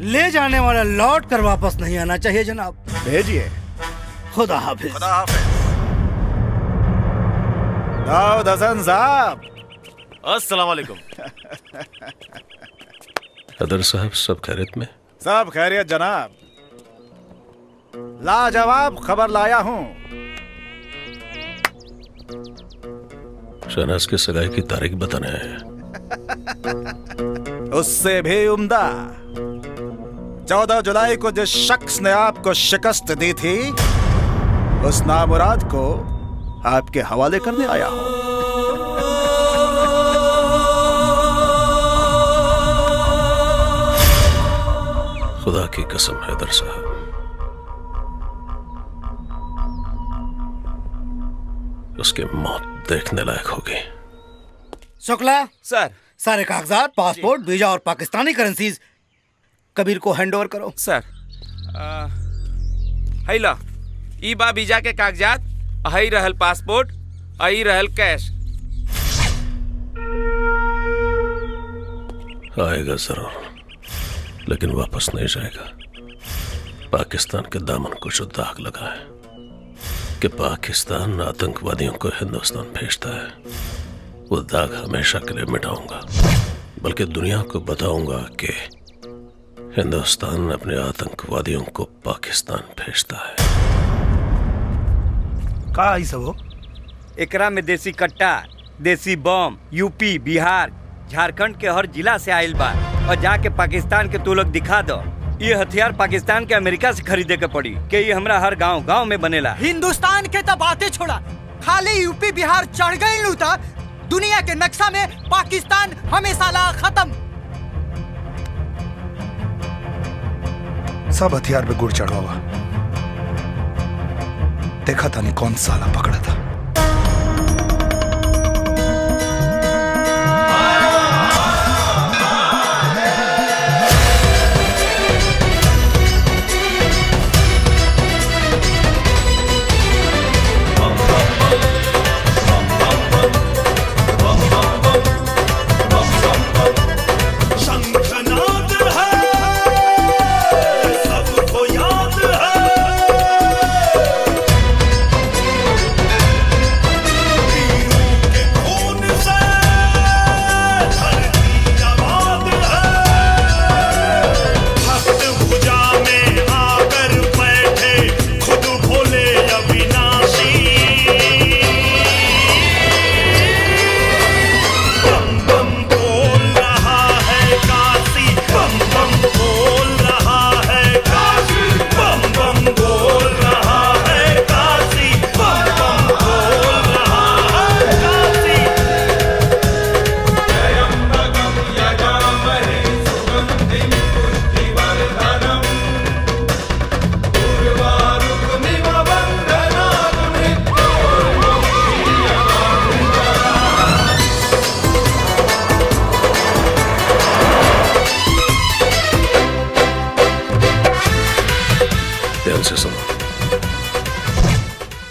ले जाने वाला लौट कर वापस नहीं आना चाहिए जनाब। भेजिए। खुदा हाफिज। खुदा हाफिज। दाऊद हसन साहब। अस्सलाम वालेकुम। अदर साहब सब खैरियत में? सब खैरियत जनाब। लाजवाब खबर लाया हूँ। शहनाज की सगाई की तारीख बताने आए हैं। उससे भी उम्दा 14 जुलाई को जिस शख्स ने आपको शिकस्त दी थी उस नामुराद को आपके हवाले करने आया हूँ। खुदा की कसम हैदर साहब, उसकी मौत देखने लायक होगी। शुक्ला सर। सारे कागजात, पासपोर्ट, वीजा और पाकिस्तानी करेंसीज कबीर को हैंड ओवर करो। सर हैला ई बा वीजा के कागजात, हई रहल पासपोर्ट, हई रहल कैश। आएगा जरूर लेकिन वापस नहीं जाएगा। पाकिस्तान के दामन को जो दाग लगा है कि पाकिस्तान आतंकवादियों को हिंदुस्तान भेजता है, वो दाग हमेशा के लिए मिटाऊंगा। बल्कि दुनिया को बताऊंगा कि हिंदुस्तान अपने आतंकवादियों को पाकिस्तान भेजता है। का ही सब हो? एकरा में देसी कट्टा, देसी बम यूपी, बिहार, झारखंड के हर जिला से आयल बा और जाके पाकिस्तान के तू लोग दिखा दो। ये हथियार पाकिस्तान के अमेरिका से खरीदे के पड़ी कि ये हमरा हर गांव गांव में बनेला। हिंदुस्तान के तो बातें छोड़ा, खाली यूपी बिहार चढ़ गई लू था दुनिया के नक्शा में पाकिस्तान हमेशा ला खत्म। सब हथियार पे गुड़ चढ़ा हुआ। देखा था नहीं कौन साला पकड़ा था।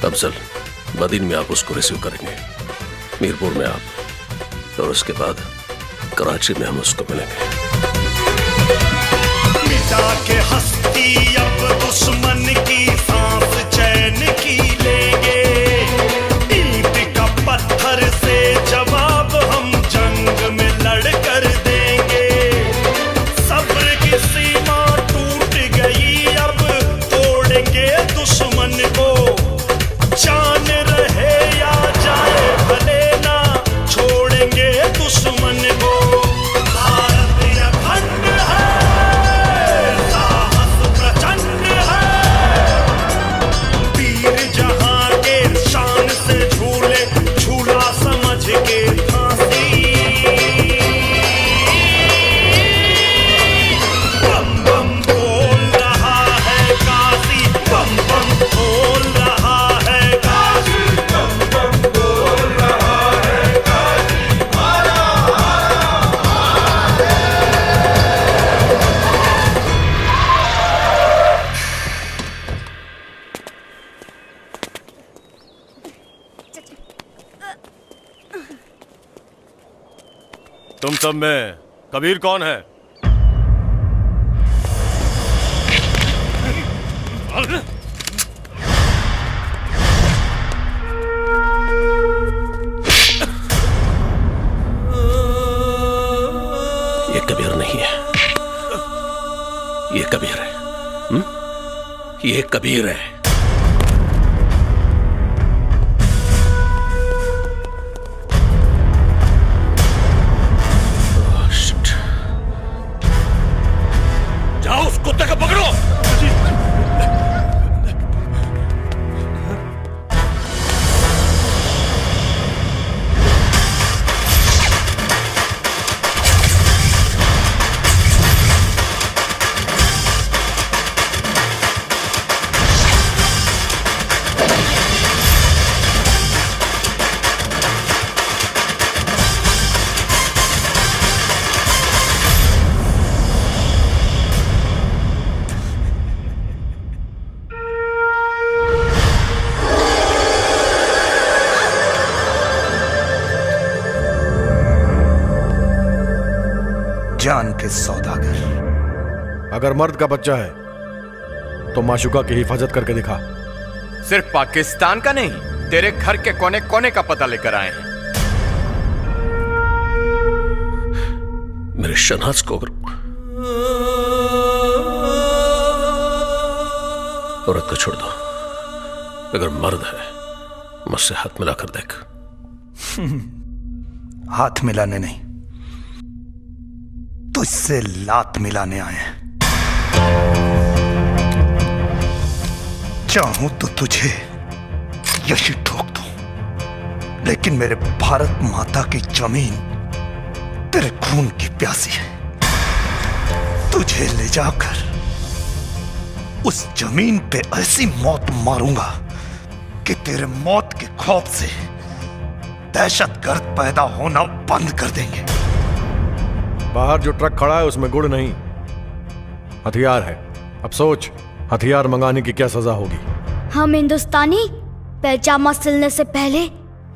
अफजल, बदीन में आप उसको रिसीव करेंगे, मीरपुर में आप, और उसके बाद कराची में हम उसको मिलेंगे। मिटा के हस्ती अब दुश्मन की सांस चैन की लेंगे, ईंट का पत्थर से जवाब हम जंग में लड़ कर देंगे। सब्र की सीमा टूट गई अब तोड़ेंगे दुश्मन को, जान रहे या जाए भले ना छोड़ेंगे दुश्मन को। भारत अखंड है, साहस प्रचंड है, वीर जहां के शान से झूले झूला समझ के फांसी। बम बम बोल रहा है काशी, बम बम बोल रहा है काशी, बम बम बोल रहा है काशी। हरा तुम सब में कबीर कौन है? ये कबीर नहीं है, ये कबीर है। ये कबीर है। जाओ उस कुत्ते को पकड़ो। जान के सौदागर। अगर मर्द का बच्चा है तो माशुका की हिफाजत करके दिखा। सिर्फ पाकिस्तान का नहीं, तेरे घर के कोने कोने का पता लेकर आए हैं। मेरे शहनाज को औरत को छोड़ दो, अगर मर्द है मुझसे हाथ मिलाकर देख। हाथ मिलाने नहीं, तुझसे लात मिलाने आए हैं। चाहूं तो तुझे यही ठोक दूं, लेकिन मेरे भारत माता की जमीन तेरे खून की प्यासी है। तुझे ले जाकर उस जमीन पे ऐसी मौत मारूंगा कि तेरे मौत के खौफ से दहशतगर्द पैदा होना बंद कर देंगे। बाहर जो ट्रक खड़ा है उसमें गुड़ नहीं, हथियार है। अब सोच, हथियार मंगाने की क्या सजा होगी। हम हिंदुस्तानी पैजामा सिलने से पहले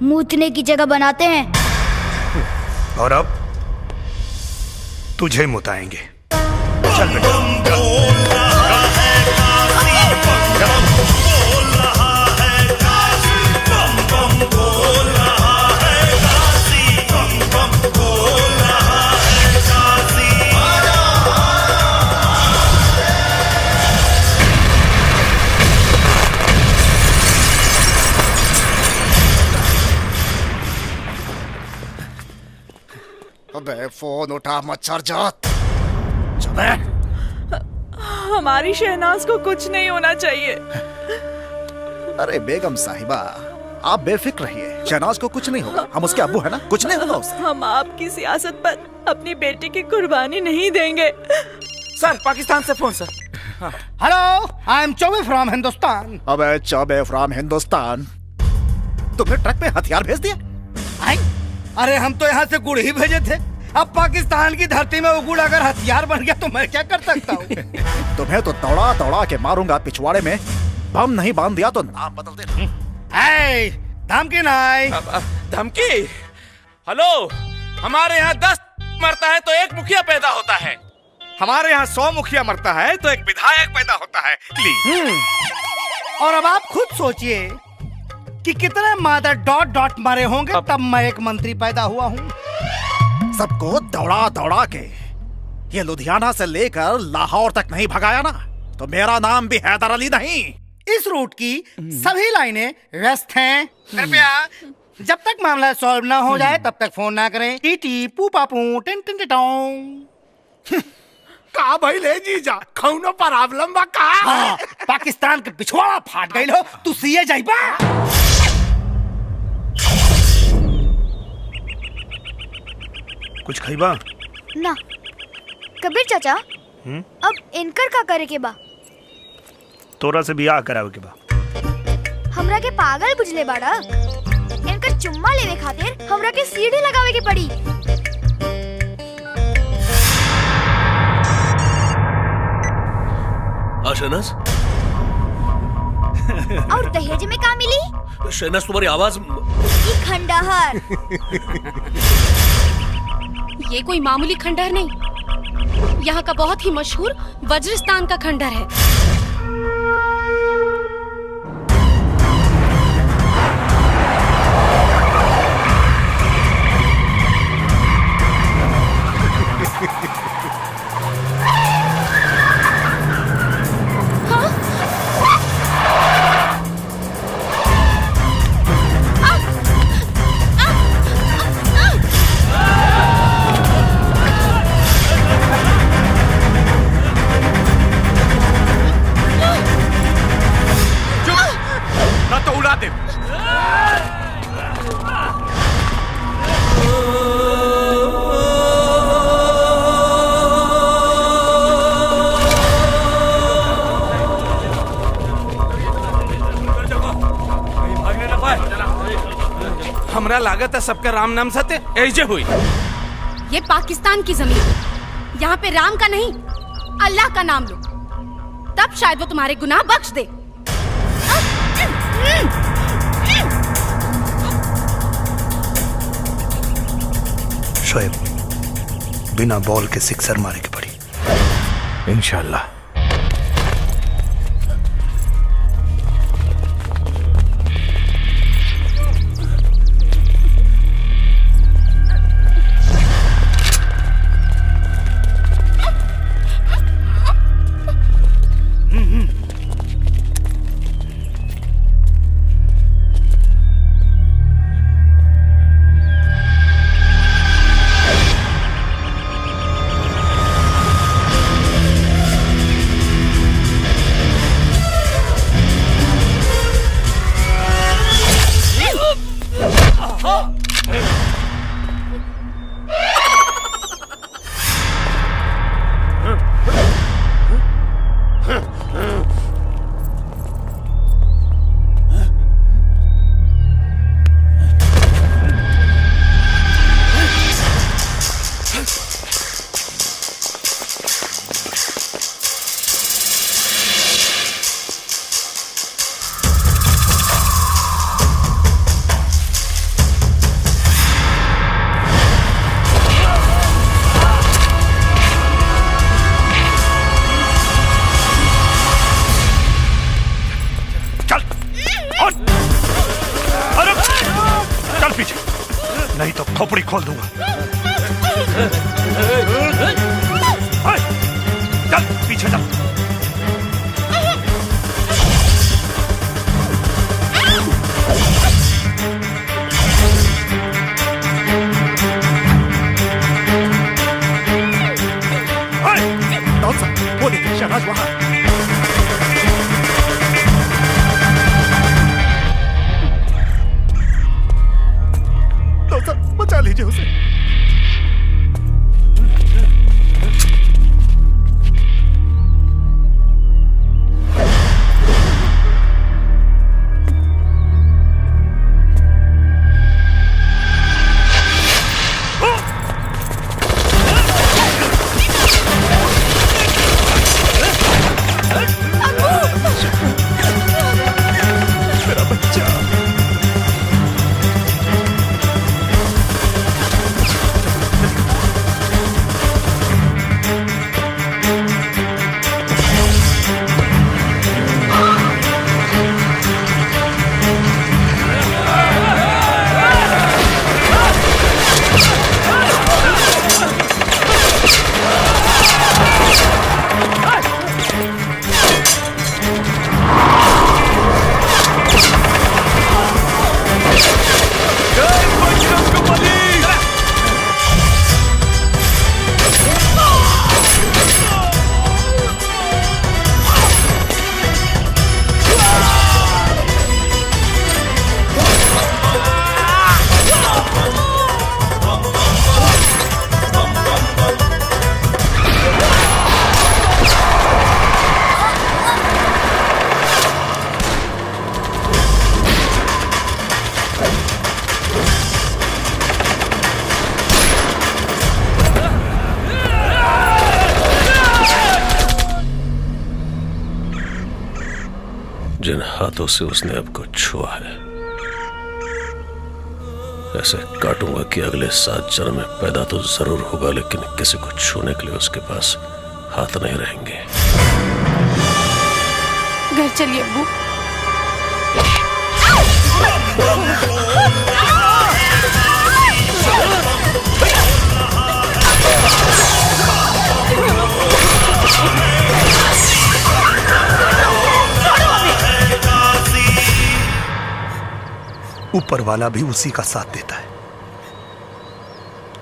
मूतने की जगह बनाते हैं। और अब तुझे मुताएंगे। चल बेटा। अबे फोन उठा मच्छर जात। हमारी शहनाज को कुछ नहीं होना चाहिए। अरे बेगम साहिबा, आप बेफिक्र रहिए, शहनाज को कुछ नहीं होगा। हम उसके अब्बू है ना, कुछ नहीं होगा उसे। हम आपकी सियासत पर अपनी बेटी की कुर्बानी नहीं देंगे। सर, पाकिस्तान से phone sir. Hello, I am Choubey from Hindustan. अबे चौबे फ्रॉम हिंदुस्तान, तुमने ट्रक पे हथियार भेज दिया? अरे हम तो यहाँ से गुड़ ही भेजे थे। अब पाकिस्तान की धरती में वो गुड़ अगर हथियार बन गया तो मैं क्या कर सकता हूँ। तुम्हें तो दौड़ा दौड़ा के मारूंगा। पिछवाड़े में बम नहीं बांध दिया तो नाम बदल देना। ऐ, धमकी नहीं। धमकी? हेलो, हमारे यहाँ 10 मरता है तो एक मुखिया पैदा होता है। हमारे यहाँ 100 मुखिया मरता है तो एक विधायक पैदा होता है। ली। और अब आप खुद सोचिए कि कितने मादर डॉट डॉट मरे होंगे तब मैं एक मंत्री पैदा हुआ हूँ। सबको दौड़ा दौड़ा के ये लुधियाना से लेकर लाहौर तक नहीं भगाया ना, तो मेरा नाम भी हैदर अली नहीं। इस रूट की सभी लाइनें व्यस्त हैं। कृपया जब तक मामला सॉल्व ना हो जाए तब तक फोन ना करें। टीटी पूपा पू टिन टिन टिटों। का भाई ले जीजा, कौनो प्रॉब्लम बा का? हाँ, पाकिस्तान के पिछवाड़ा फाट गई हो, तू सीए जाइबा। कुछ खइबा? ना कबीर चाचा, अब इनकर का करे के बा? तोरा से बियाह करावे के बा। हमरा के पागल बुझले बाड़ा? इनकर चुम्मा लेवे खातिर हमरा के सीढ़ी लगावे के पड़ी। शहनाज, और दहेज में का मिली? शहनाज तुम्हारी आवाज। ये खंडहर। ये कोई मामूली खंडहर नहीं, यहाँ का बहुत ही मशहूर वज्रस्थान का खंडहर है। हमरा लागत है सबका राम नाम सत्य ऐजे हुई। ये पाकिस्तान की जमीन, यहाँ पे राम का नहीं अल्लाह का नाम लो, तब शायद वो तुम्हारे गुनाह बख्श दे। शोएब, बिना बॉल के सिक्सर मारे के पड़ी। इंशाल्लाह। नहीं तो खोपड़ी खोल दूंगा। चल पीछे चल। वो देखिए शहनाज वहां। बचा लीजिए उसे। हाथों से उसने आपको छुआ है। ऐसे काटूंगा कि अगले 7 जन्म में पैदा तो जरूर होगा, लेकिन किसी को छूने के लिए उसके पास हाथ नहीं रहेंगे। घर चलिए अब्बू। ऊपर वाला भी उसी का साथ देता है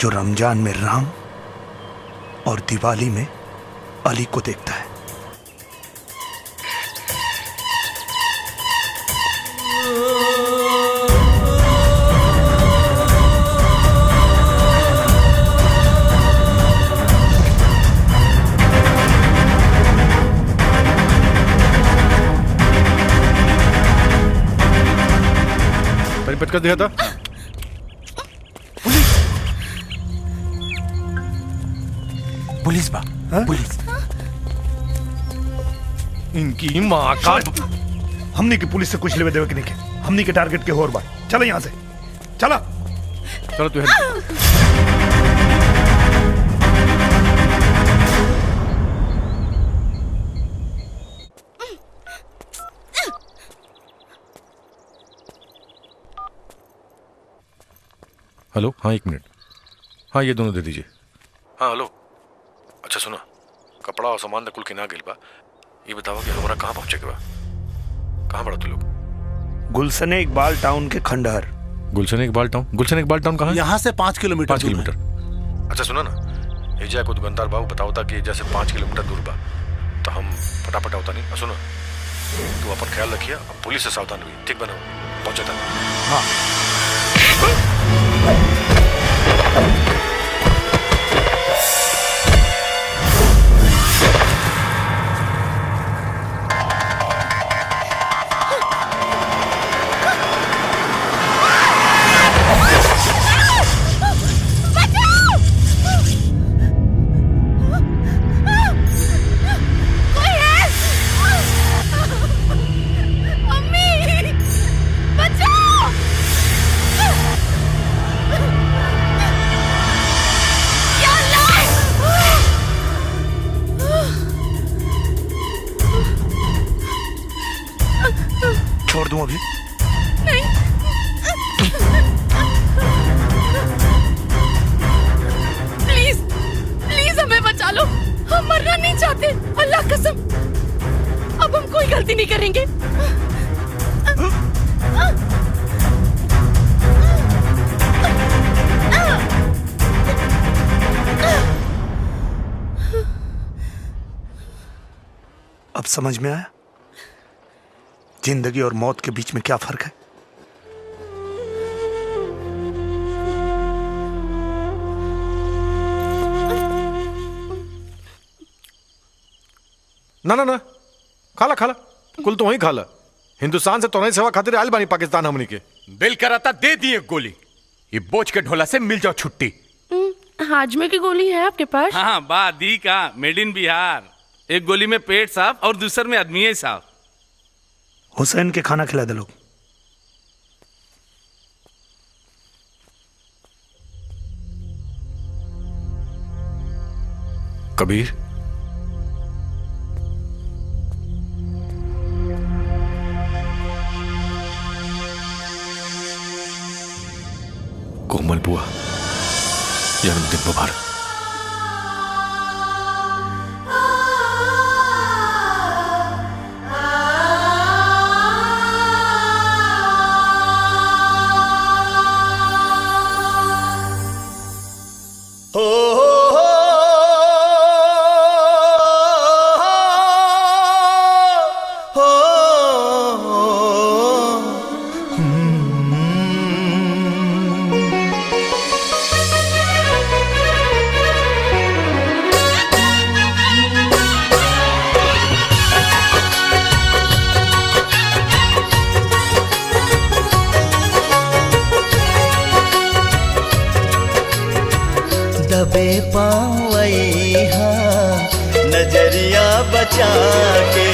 जो रमजान में राम और दिवाली में अली को देखता है। परिपथ कर दिया था। पुलिस बा पुलिस। इनकी माँ का हमनी की पुलिस से कुछ लेवे देवे के नहीं के। हमनी के टारगेट के होर बार। चलो यहाँ से चला। चलो तू हेलो। हाँ 1 मिनट। हाँ ये दोनों दे दीजिए। हाँ हेलो। अच्छा सुनो, कपड़ा और सामान कुल किना गेल बा। ये बताओ कि हमारा कहाँ पहुँचे के बा? कहाँ पड़ा तू लोग? गुलशन इकबाल टाउन के खंडहर। गुलशन इकबाल टाउन कहाँ है? यहाँ से 5 किलोमीटर। 5 किलोमीटर। अच्छा सुनो ना, एजा को दुकानदार बाबू बताओ था कि जैसे 5 किलोमीटर दूर बा, तो हम फटाफट होता नहीं। सुनो तू अपन ख्याल रखिए, पुलिस से सावधान हुई। ठीक बना पहुंचे था। हाँ छोड़ दूं अभी? नहीं। प्लीज प्लीज हमें बचा लो, हम मरना नहीं चाहते। अल्लाह कसम अब हम कोई गलती नहीं करेंगे। अब समझ में आया जिंदगी और मौत के बीच में क्या फर्क है? ना ना ना, खाला खाला कुल तो वही खाला। हिंदुस्तान से तो नहीं सेवा खातिर आयल बानी पाकिस्तान हमनी के। दिल कराता दे दिए गोली, ये बोझ के ढोला से मिल जाओ छुट्टी। हाजमे की गोली है आपके पास? हाँ बादी का मेड इन बिहार। एक गोली में पेट साफ और दूसर में आदमी साफ। हुसैन के खाना खिला दे लोग। कबीर कोमल बुआ जन्मदिन मुबारक। दबे पावैहा नजरिया बचा के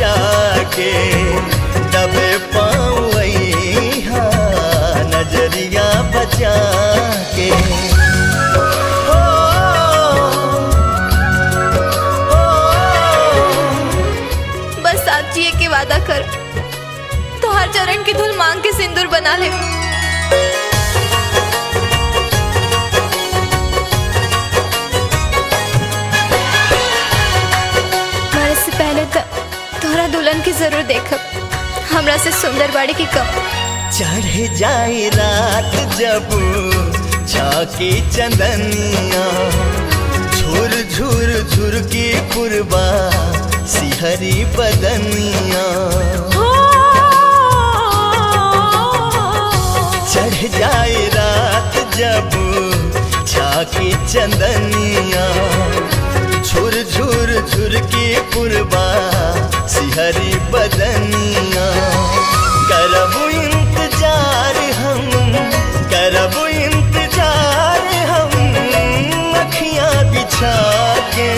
बचा के दबे पावैहा नजरिया बचा के बस साथ जिए के वादा कर, तो हर चरण की धूल मांग के सिंदूर बना ले। मरे से पहले तोहरा दुल्हन की जरूर देखब, हमरा से सुंदर बाड़ी की कम। चढ़ जाए रात जब झांकी चंदनिया झुर झुर झुर की पुरबा सिहरी बदनिया चढ़ जाए रात जब झांकी चंदनिया झुर झुर झुर की पुरबा सिहरी बदनिया करब इंतजार हम करब इंतजार हम अखियां बिछा के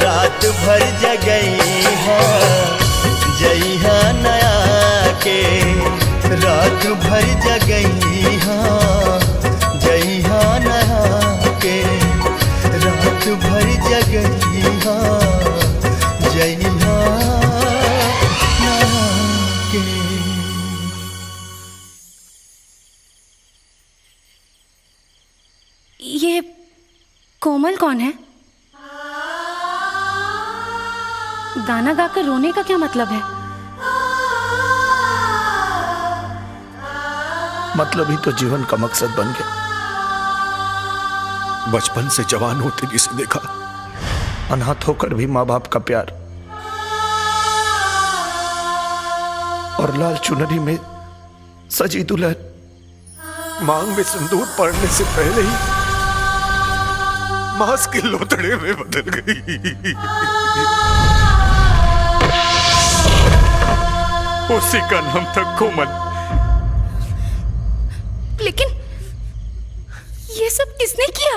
रात भर जगई है जइहा नया के रात भर जगई है जइहा नया के रात भर जगई है जइहा नया के। ये कोमल कौन है? गाना गाकर रोने का क्या मतलब है? मतलब ही तो जीवन का मकसद बन गया। बचपन से जवान होते जिसे देखा, अनाथ होकर भी माँ बाप का प्यार और लाल चुनरी में सजी दुल्हन मांग में सिंदूर पड़ने से पहले ही मांस के लोथड़े में बदल गई। उसी का नाम था कोमल। लेकिन ये सब किसने किया?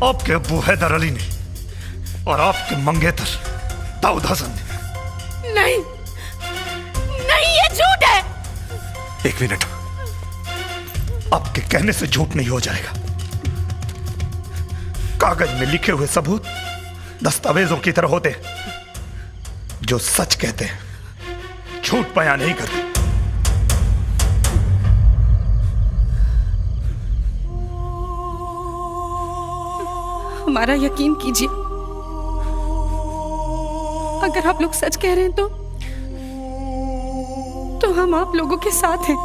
आपके अब्बू हैदर अली ने और आपके मंगेतर दाऊद हसन ने। नहीं नहीं, ये झूठ है। एक मिनट, आपके कहने से झूठ नहीं हो जाएगा। कागज में लिखे हुए सबूत दस्तावेजों की तरह होते हैं जो सच कहते हैं, झूठ बयां नहीं करते। हमारा यकीन कीजिए, अगर आप लोग सच कह रहे हैं तो हम आप लोगों के साथ हैं।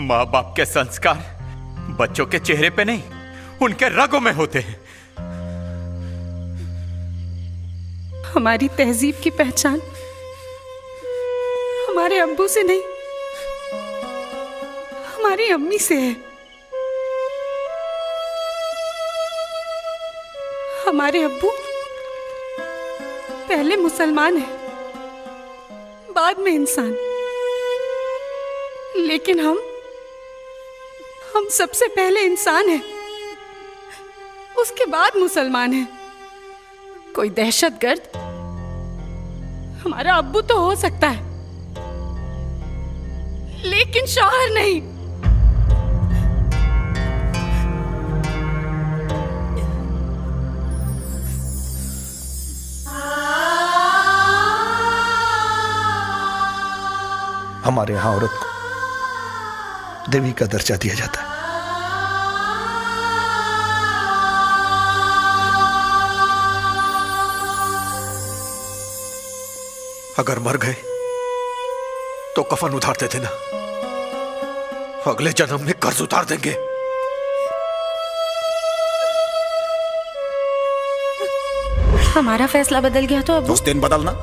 माँ बाप के संस्कार बच्चों के चेहरे पे नहीं, उनके रगों में होते हैं। हमारी तहजीब की पहचान हमारे अब्बू से नहीं, हमारी अम्मी से है। हमारे अब्बू पहले मुसलमान हैं, बाद में इंसान, लेकिन हम सबसे पहले इंसान हैं, उसके बाद मुसलमान हैं। कोई दहशतगर्द हमारा अब्बू तो हो सकता है, लेकिन शौहर नहीं। हमारे यहां औरत को देवी का दर्जा दिया जाता है। अगर मर गए तो कफन उतार देते ना, अगले जन्म में कर्ज उतार देंगे। हमारा फैसला बदल गया तो अब उस दिन बदलना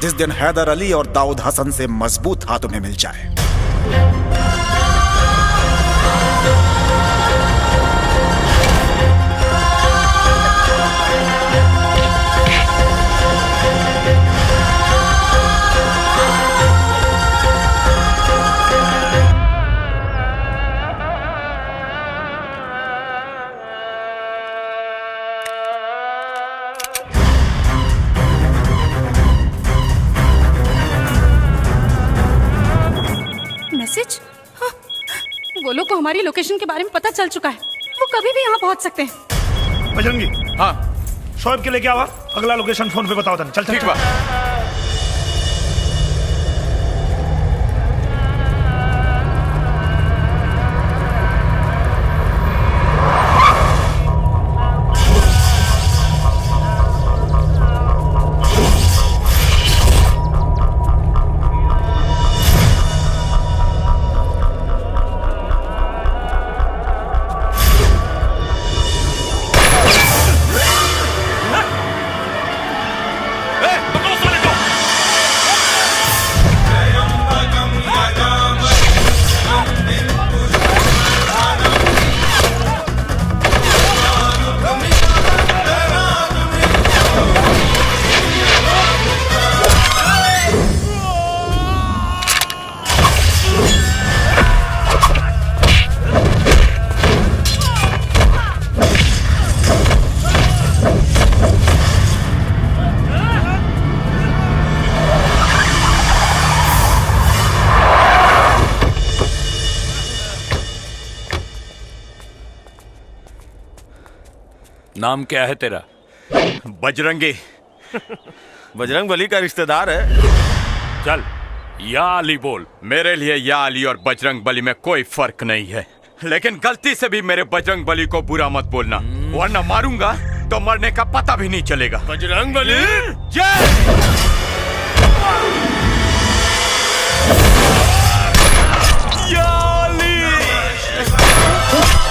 जिस दिन हैदर अली और दाऊद हसन से मजबूत हाथों में मिल जाए। गोलू को हमारी लोकेशन के बारे में पता चल चुका है, वो कभी भी यहाँ पहुँच सकते हैं। बजरंगी, हाँ शोएब के लेके आवा, अगला लोकेशन फोन पे बताओ तने। चल ठीक बा। नाम क्या है तेरा? बजरंगी। बजरंग बली का रिश्तेदार है। चल या अली बोल। मेरे लिए या अली और बजरंग बली में कोई फर्क नहीं है, लेकिन गलती से भी मेरे बजरंग बली को बुरा मत बोलना, वरना मारूंगा तो मरने का पता भी नहीं चलेगा। बजरंग बली जय।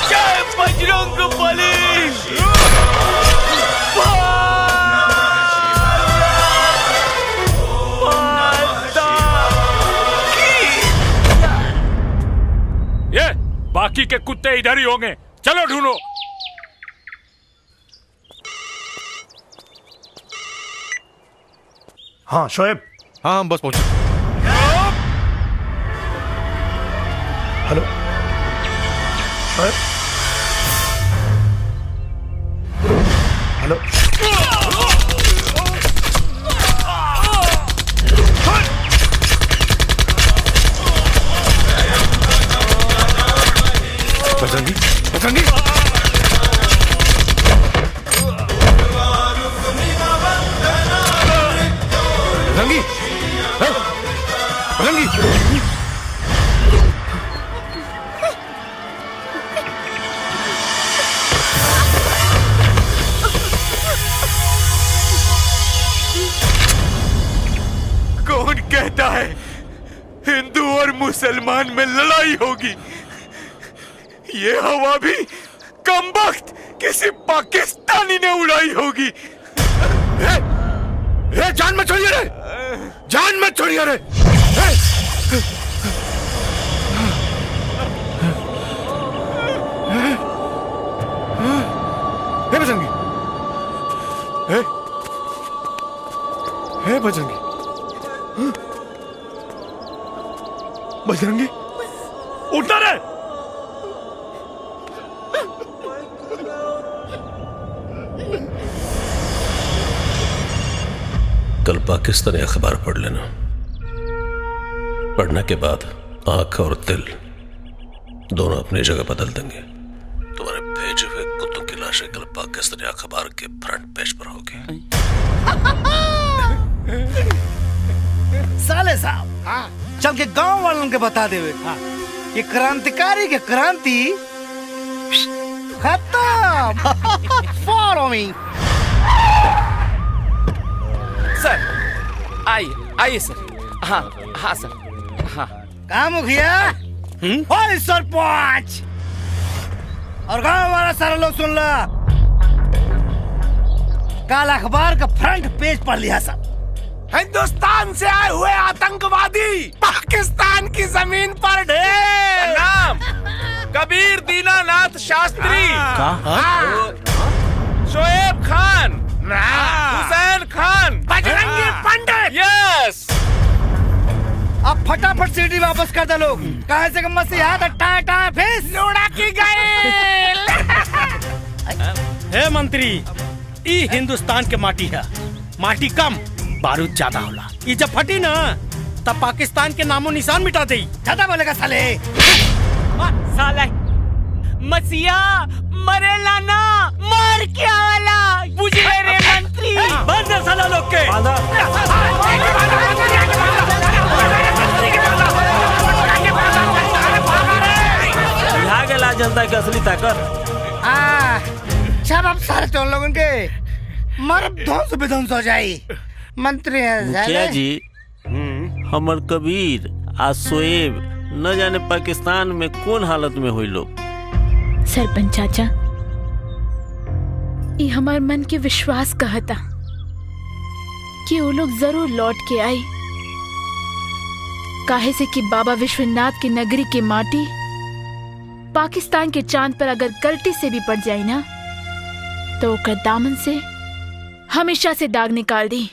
जय बजरंग बली। ये बाकी के कुत्ते इधर ही होंगे, चलो ढूंढो। हाँ शोएब। हाँ हम बस पहुंचे। हेलो शोएब। हेलो बजरंगी, बजरंगी। बजरंगी, बजरंगी। कौन कहता है हिंदू और मुसलमान में लड़ाई होगी? ये हवा भी कमबख्त किसी पाकिस्तानी ने उड़ाई होगी। जान मत छोड़िए रे, जान मत छोड़िए रे। हे बजरंगी, हे बजरंगी, बजरंगी उठना रे। कल पाकिस्तानी अखबार पढ़ लेना, पढ़ने के बाद आंख और दिल दोनों अपनी जगह बदल देंगे। तुम्हारे भेजे हुए कुत्तों की लाशें कल पाकिस्तानी अखबार के फ्रंट पेज पर होगी। साले साहब चल के गांव वालों के बता देवे ये क्रांतिकारी के क्रांति खत्म। फॉलो मी सर। आइए आइए सर। हाँ हाँ सर। हाँ कहा मुखिया और सरपंच और गांव वाला सारा लोग सुन ला, कल अखबार का फ्रंट पेज पढ़ लिया सब। हिंदुस्तान से आए हुए आतंकवादी पाकिस्तान की जमीन पर ढेर। नाम कबीर दीनानाथ शास्त्री, शोएब खान, हुसैन खान, बजरंगी पंडित। यस। अब फटाफट सीढ़ी वापस कर दे लोग, कहाँ से मसीहा टाटा फेस लोड़ा की गए। हे मंत्री, ई हिंदुस्तान के माटी है, माटी कम बारूद ज्यादा होला। ई जब फटी ना तब पाकिस्तान के नामो निशान मिटा दे। ज्यादा बोलेगा साले। साला मसिया मरेला ना, मार के आवाला बुझे रे मंत्री। बंद है साला लोग के। यहाँ के ला जनता की असली ताकत। सब अब सारे तो लोगों के मर ध्वंस विध्वंस हो जाई। मंत्री मुखिया जी, हमर कबीर आ शोएब न जाने पाकिस्तान में कौन हालत में हुई लोग। सरपंच चाचा, ये हमार मन के विश्वास कहता कि वो लोग जरूर लौट के आई, काहे से कि बाबा विश्वनाथ की नगरी की माटी पाकिस्तान के चांद पर अगर गलती से भी पड़ जाए ना, तो ओकर दामन से हमेशा से दाग निकाल दी।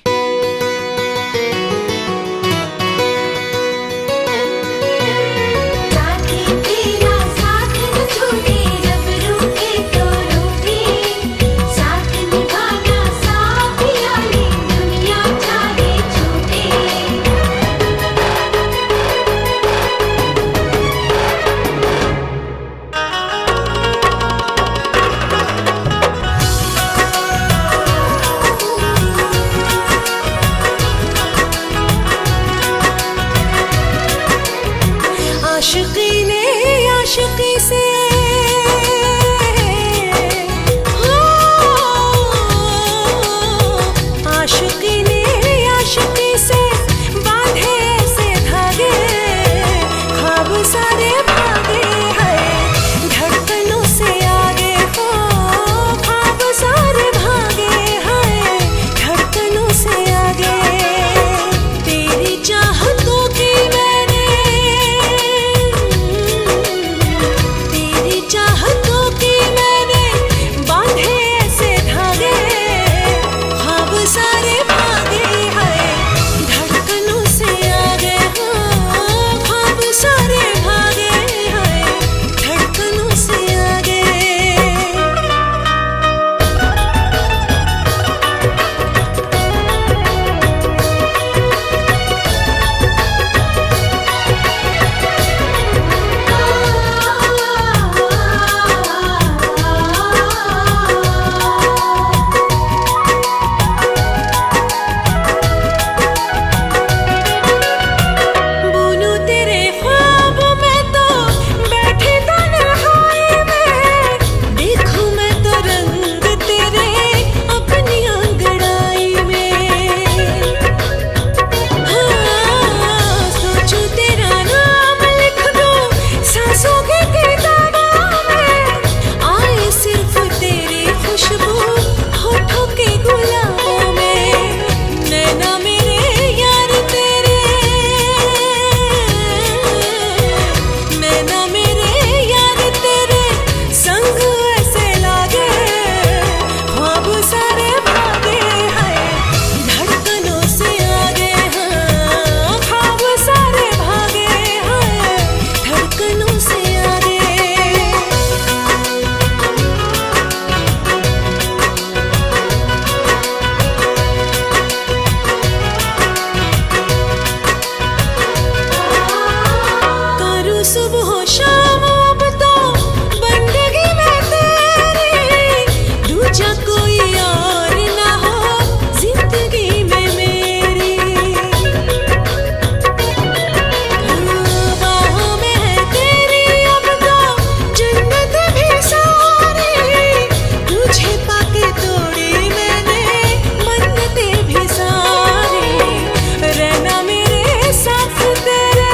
आशिकी ने आशिकी से आशिकी ने आशिकी से बांधे से धागे, ख्वाब सारे भागे हैं धड़कनों से आगे हो, ख्वाब सारे भागे हैं धड़कनों से आगे। तेरी चाहतों की चाहतों की मैंने बांधे ऐसे धागे, ख्वाब सारे भागे हैं धड़कनों से आगे हो, ख्वाब सारे भागे हैं धड़कनों से आगे। बुनू तेरे ख्वाबों में तो बैठी तन्हाई में, देखूं मैं तो रंग तेरे अपनी अंगड़ाई में। हाँ, सोचूं तेरा नाम लिख दूं सांसों की किताबों में, आए सिर्फ तेरी खुशबू होठों के गुलाबों में। नैना मेरे यार तेरे, नैना मेरे यार तेरे संग ऐसे लागे, ख्वाब सारे भागे हैं धड़कनों से आगे, हाँ ख्वाब सारे भागे हैं धड़कनों से आगे। करूं सुबह शाम अब तो बंदगी में तेरी, दूजा कोई और ना हो जिंदगी में मेरी। बाहों में है तेरी अब तो जन्नत भी सारी, तुझे पाके तोड़ी मैंने मन्नतें भी सारी। रहना मेरे साथ तेरे,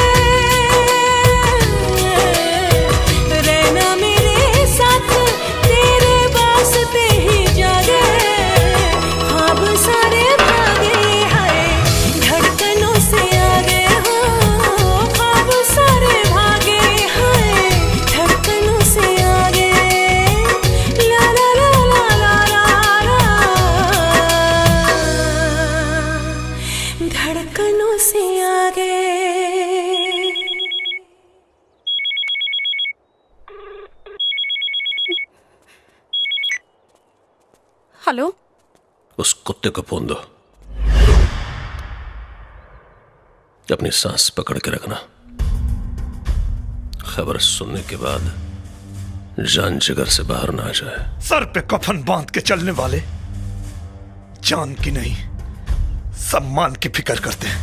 रहना मेरे साथ तेरे वास्ते ही जागे, ख्वाब सारे भागे हैं धड़कनों से आगे हो, ख्वाब सारे भागे हैं धड़कनों से आगे। ला ला ला ला ला ला ला, धड़कनों से आगे। हेलो, उस कुत्ते को फोन दो। अपनी सांस पकड़ के रखना, खबर सुनने के बाद जान जिगर से बाहर ना आ जाए। सर पे कफन बांध के चलने वाले जान की नहीं सम्मान की फिक्र करते हैं।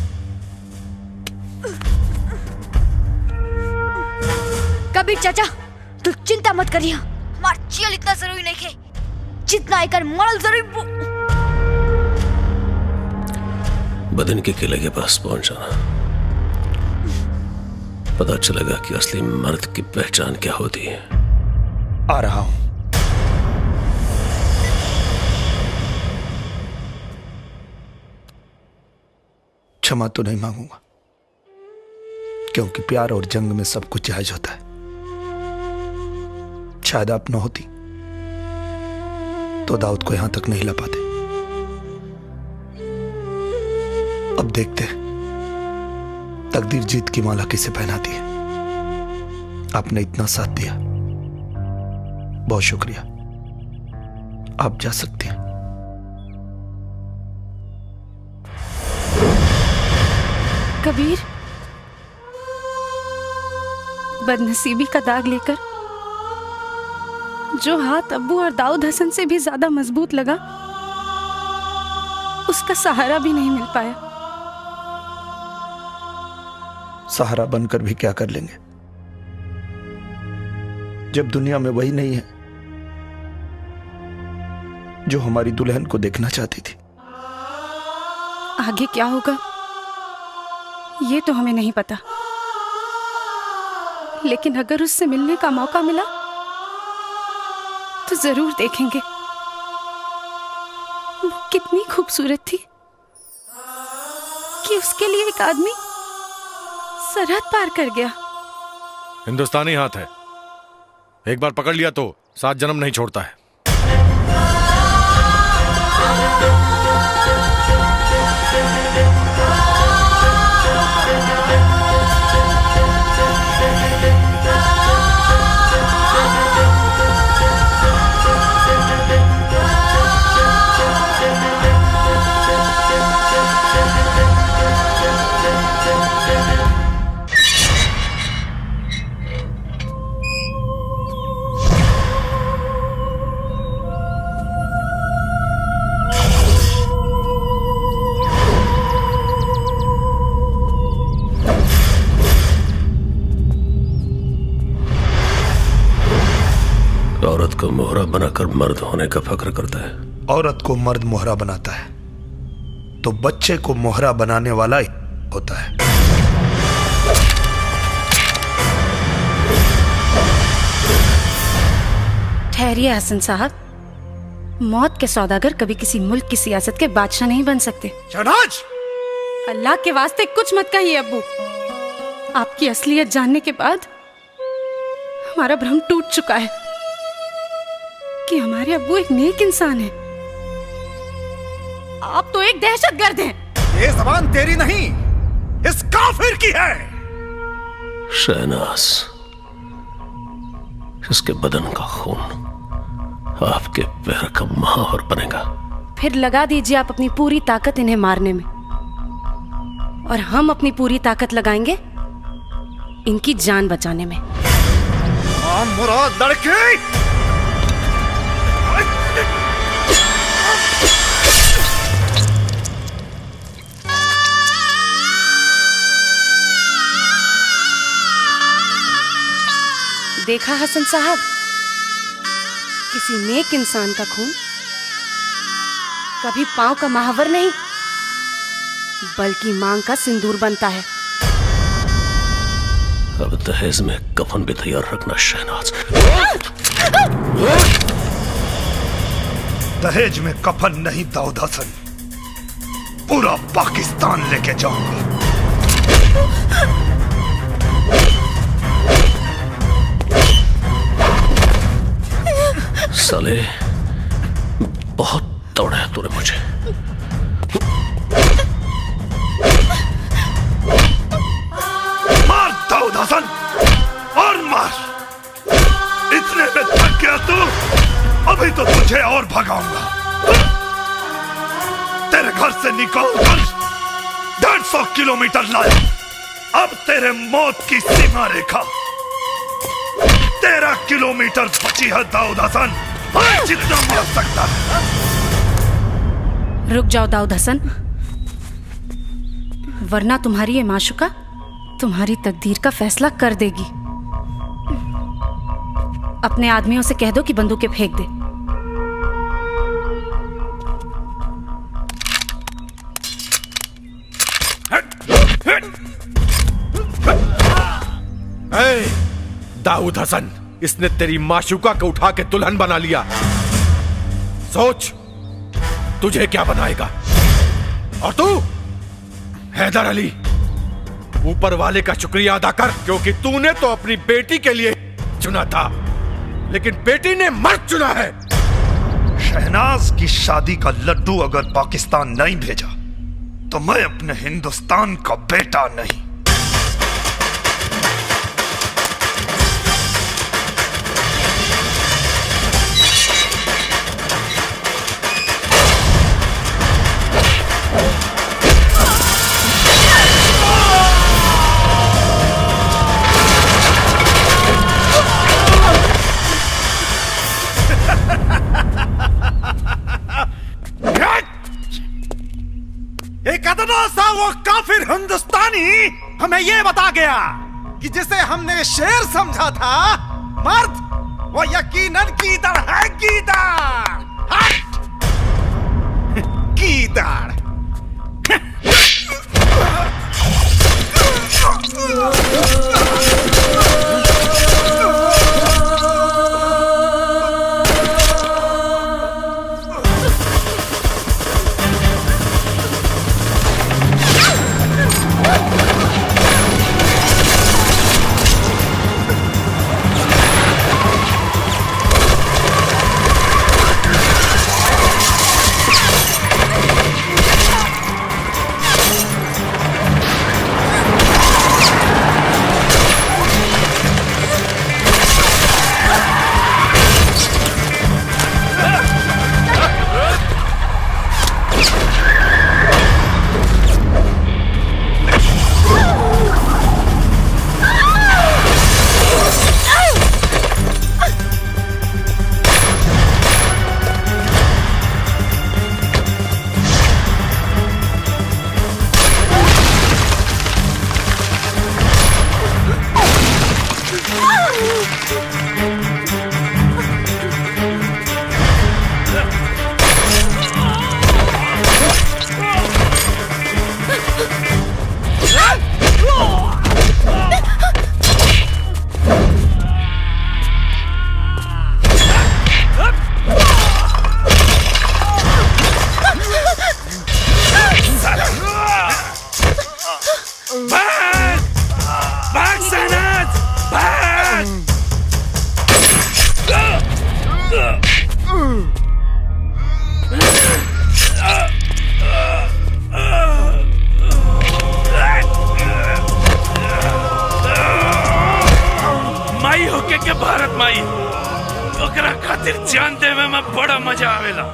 कबीर चाचा, तू चिंता मत करिए, हमार चील इतना जरूरी नहीं है जितना एक मरल जरूरी। बदन के किले के पास पहुंच जाना, पता चलेगा कि असली मर्द की पहचान क्या होती है। आ रहा हूं। क्षमा तो नहीं मांगूंगा, क्योंकि प्यार और जंग में सब कुछ जायज होता है। शायद आप न होती तो दाऊद को यहां तक नहीं ला पाते। अब देखते हैं तकदीर जीत की माला किसे पहनाती है। आपने इतना साथ दिया, बहुत शुक्रिया। आप जा सकती हैं। कबीर, बदनसीबी का दाग लेकर जो हाथ अब्बू और दाऊद हसन से भी ज्यादा मजबूत लगा, उसका सहारा भी नहीं मिल पाया। सहारा बनकर भी क्या कर लेंगे जब दुनिया में वही नहीं है जो हमारी दुल्हन को देखना चाहती थी। आगे क्या होगा ये तो हमें नहीं पता, लेकिन अगर उससे मिलने का मौका मिला तो जरूर देखेंगे। वो कितनी खूबसूरत थी कि उसके लिए एक आदमी सरहद पार कर गया। हिंदुस्तानी हाथ है, एक बार पकड़ लिया तो 7 जन्म नहीं छोड़ता है। औरत को मोहरा बनाकर मर्द होने का फक्र करता है। औरत को मर्द मोहरा बनाता है तो बच्चे को मोहरा बनाने वाला ही होता है। ठहरिए हसन साहब, मौत के सौदागर कभी किसी मुल्क की सियासत के बादशाह नहीं बन सकते। शहनाज! अल्लाह के वास्ते कुछ मत कहिए अब्बू। आपकी असलियत जानने के बाद हमारा भ्रम टूट चुका है कि हमारे अब्बू एक नेक इंसान है। आप तो एक दहशतगर्द हैं। ये ज़बान तेरी नहीं, इस काफिर की है। शहनाज, इसके बदन का खून आपके पैर का महावर बनेगा। फिर लगा दीजिए आप अपनी पूरी ताकत इन्हें मारने में, और हम अपनी पूरी ताकत लगाएंगे इनकी जान बचाने में। मुराद लड़के, देखा हसन साहब, किसी नेक इंसान का खून कभी पांव का महावर नहीं बल्कि मांग का सिंदूर बनता है। अब दहेज में कफन भी तैयार रखना शहनाज। दहेज में कफन नहीं दाऊद हसन, पूरा पाकिस्तान लेके जाऊंगा। साले, बहुत दौड़ा है तूने मुझे। मार दाऊद हसन, और मार। इतने में थक गया तू, अभी तो तुझे और भगाऊंगा। तेरे घर से निकलकर 150 किलोमीटर लाया, अब तेरे मौत की सीमा रेखा 13 किलोमीटर बची है दाऊद हसन, और जितना मार सकता है। रुक जाओ दाऊद हसन, वरना तुम्हारी ये माशुका तुम्हारी तकदीर का फैसला कर देगी। अपने आदमियों से कह दो कि बंदूकें फेंक दे। दाऊद हसन, इसने तेरी माशुका को उठा के दुल्हन बना लिया। सोच तुझे क्या बनाएगा। और तू हैदर अली, ऊपर वाले का शुक्रिया अदा कर, क्योंकि तूने तो अपनी बेटी के लिए चुना था, लेकिन बेटी ने मर्द चुना है। शहनाज की शादी का लड्डू अगर पाकिस्तान नहीं भेजा तो मैं अपने हिंदुस्तान का बेटा नहीं। वो काफिर हिंदुस्तानी हमें ये बता गया कि जिसे हमने शेर समझा था मर्द, वो यकीनन गीदड़ है। गीदड़ गीदड़।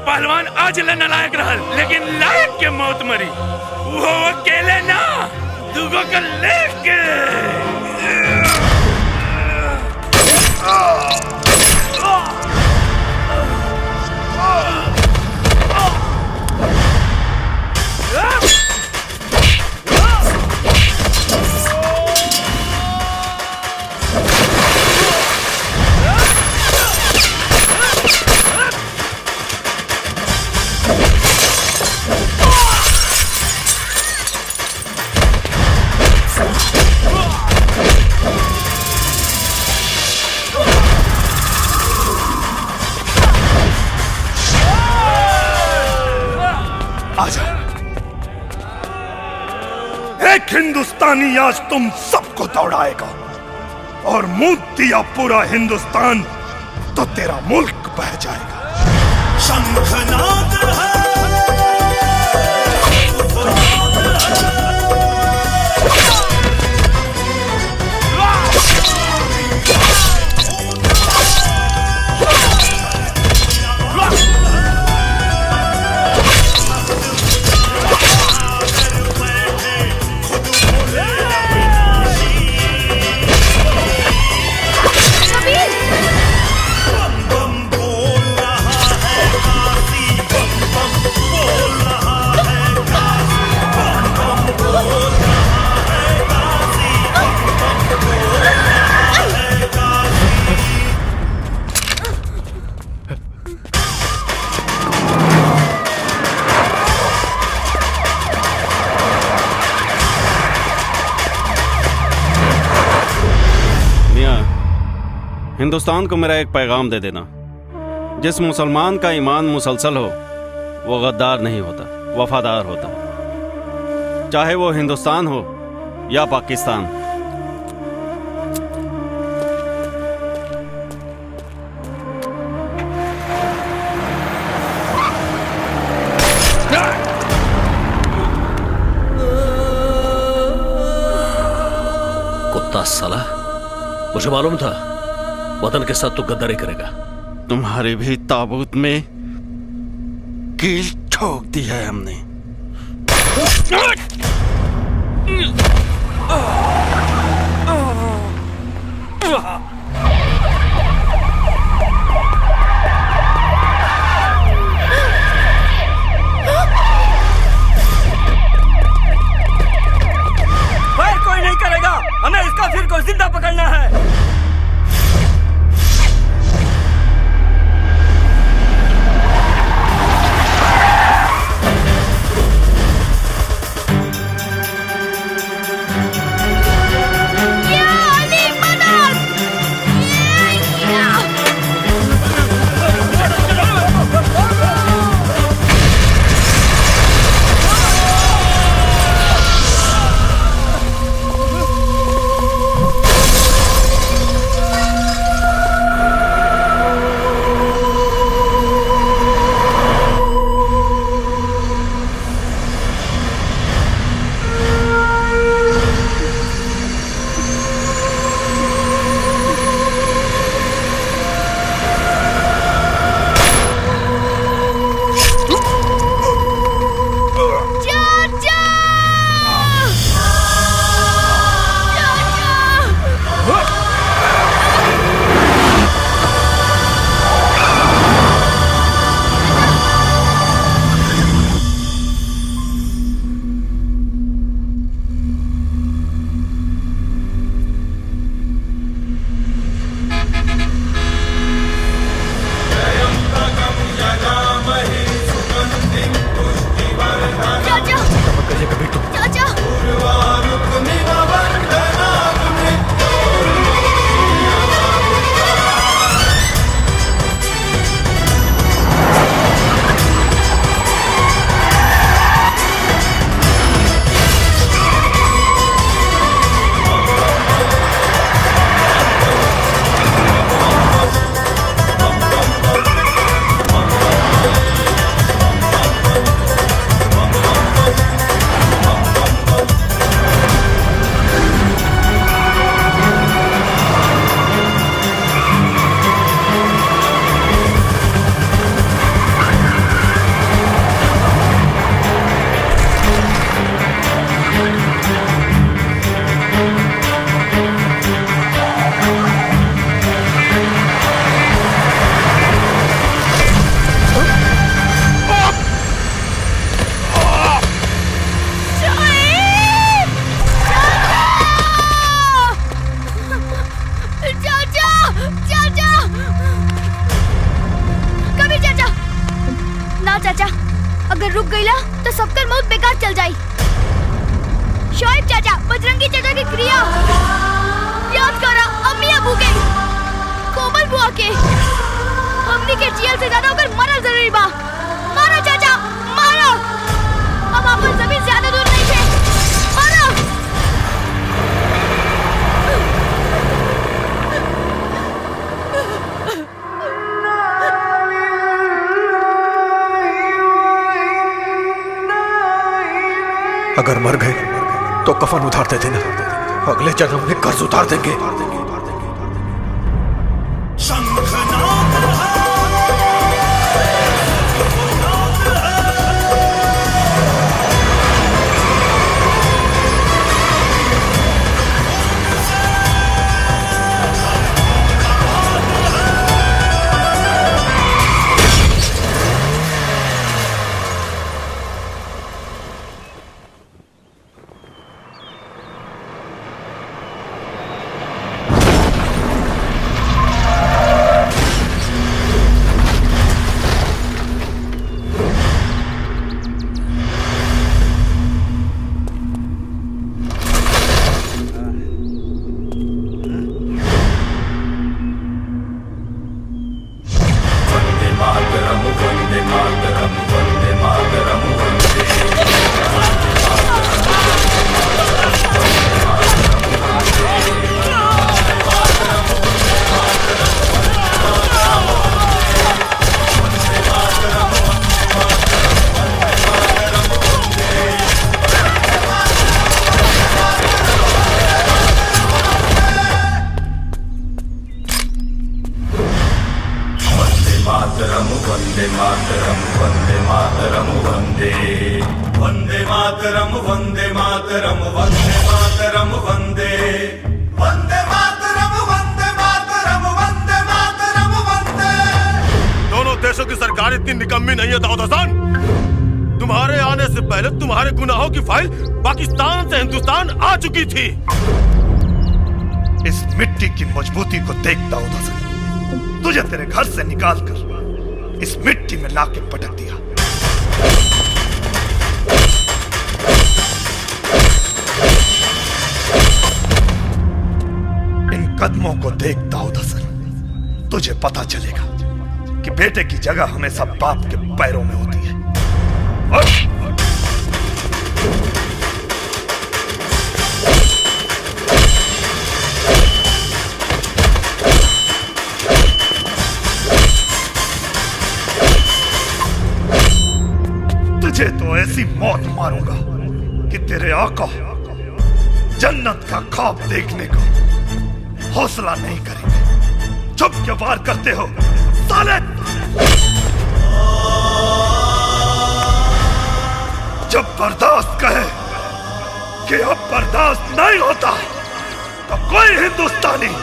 पहलवान आज ले नालायक रहल, लेकिन लायक के मौत मरी। वो अकेले ना, दुगो के लेके। एक हिंदुस्तानी आज तुम सबको दौड़ाएगा, और मुंह दिया पूरा हिंदुस्तान तो तेरा मुल्क बह जाएगा। शंखनाद है। कबीर! हिंदुस्तान को मेरा एक पैगाम दे देना, जिस मुसलमान का ईमान मुसलसल हो वो गद्दार नहीं होता, वफादार होता है, चाहे वो हिंदुस्तान हो या पाकिस्तान। कुत्ता साला, मुझे मालूम था वतन के साथ तू गद्दारी करेगा। तुम्हारे भी ताबूत में कील ठोक दी है हमने। फायर कोई नहीं करेगा, हमें इस काफिर को जिंदा पकड़ना है। अगर मर गए तो कफन उतार दे देना, अगले जन्म में कर्ज उतार देंगे। भी निकम्मी नहीं है दाऊद हसन। तुम्हारे आने से पहले तुम्हारे गुनाहों की फाइल पाकिस्तान से हिंदुस्तान आ चुकी थी। इस मिट्टी की मजबूती को देख दाऊद हसन, तुझे तेरे घर से निकालकर इस मिट्टी में लाके पटक दिया। इन कदमों को देख दाऊद हसन, तुझे पता चलेगा कि बेटे की जगह हमेशा बाप के पैरों में होती है। तुझे तो ऐसी मौत मारूंगा कि तेरे आका जन्नत का ख्वाब देखने को हौसला नहीं करेंगे। चुप क्यों वार करते हो साले? जब बर्दाश्त कहे कि अब बर्दाश्त नहीं होता तो कोई हिंदुस्तानी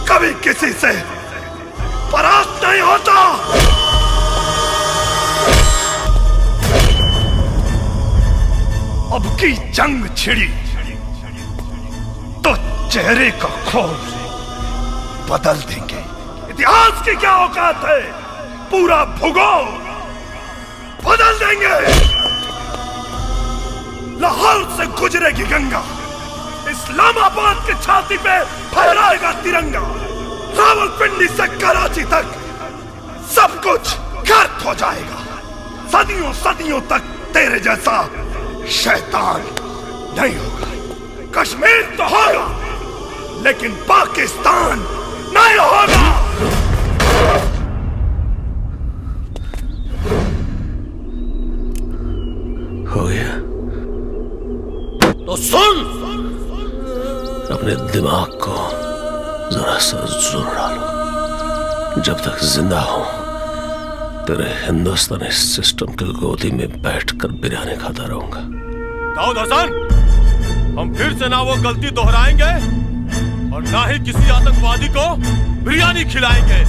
कभी किसी से परास्त नहीं होता। अब की जंग छिड़ी तो चेहरे का खोल बदल देंगे। इतिहास की क्या औकात है, पूरा भूगोल बदल देंगे। लाहौर से गुजरेगी गंगा, इस्लामाबाद की छाती पे फहराएगा तिरंगा। रावलपिंडी से कराची तक सब कुछ गर्क हो जाएगा। सदियों सदियों तक तेरे जैसा शैतान नहीं होगा। कश्मीर तो होगा लेकिन पाकिस्तान नहीं होगा। हो गया तो सुन, अपने दिमाग को जरा सा जोर डालो। जब तक जिंदा हूं तेरे हिंदुस्तानी सिस्टम की गोदी में बैठकर बिरयानी खाता रहूंगा। दाऊद हसन, हम फिर से ना वो गलती दोहराएंगे और ना ही किसी आतंकवादी को बिरयानी खिलाएंगे।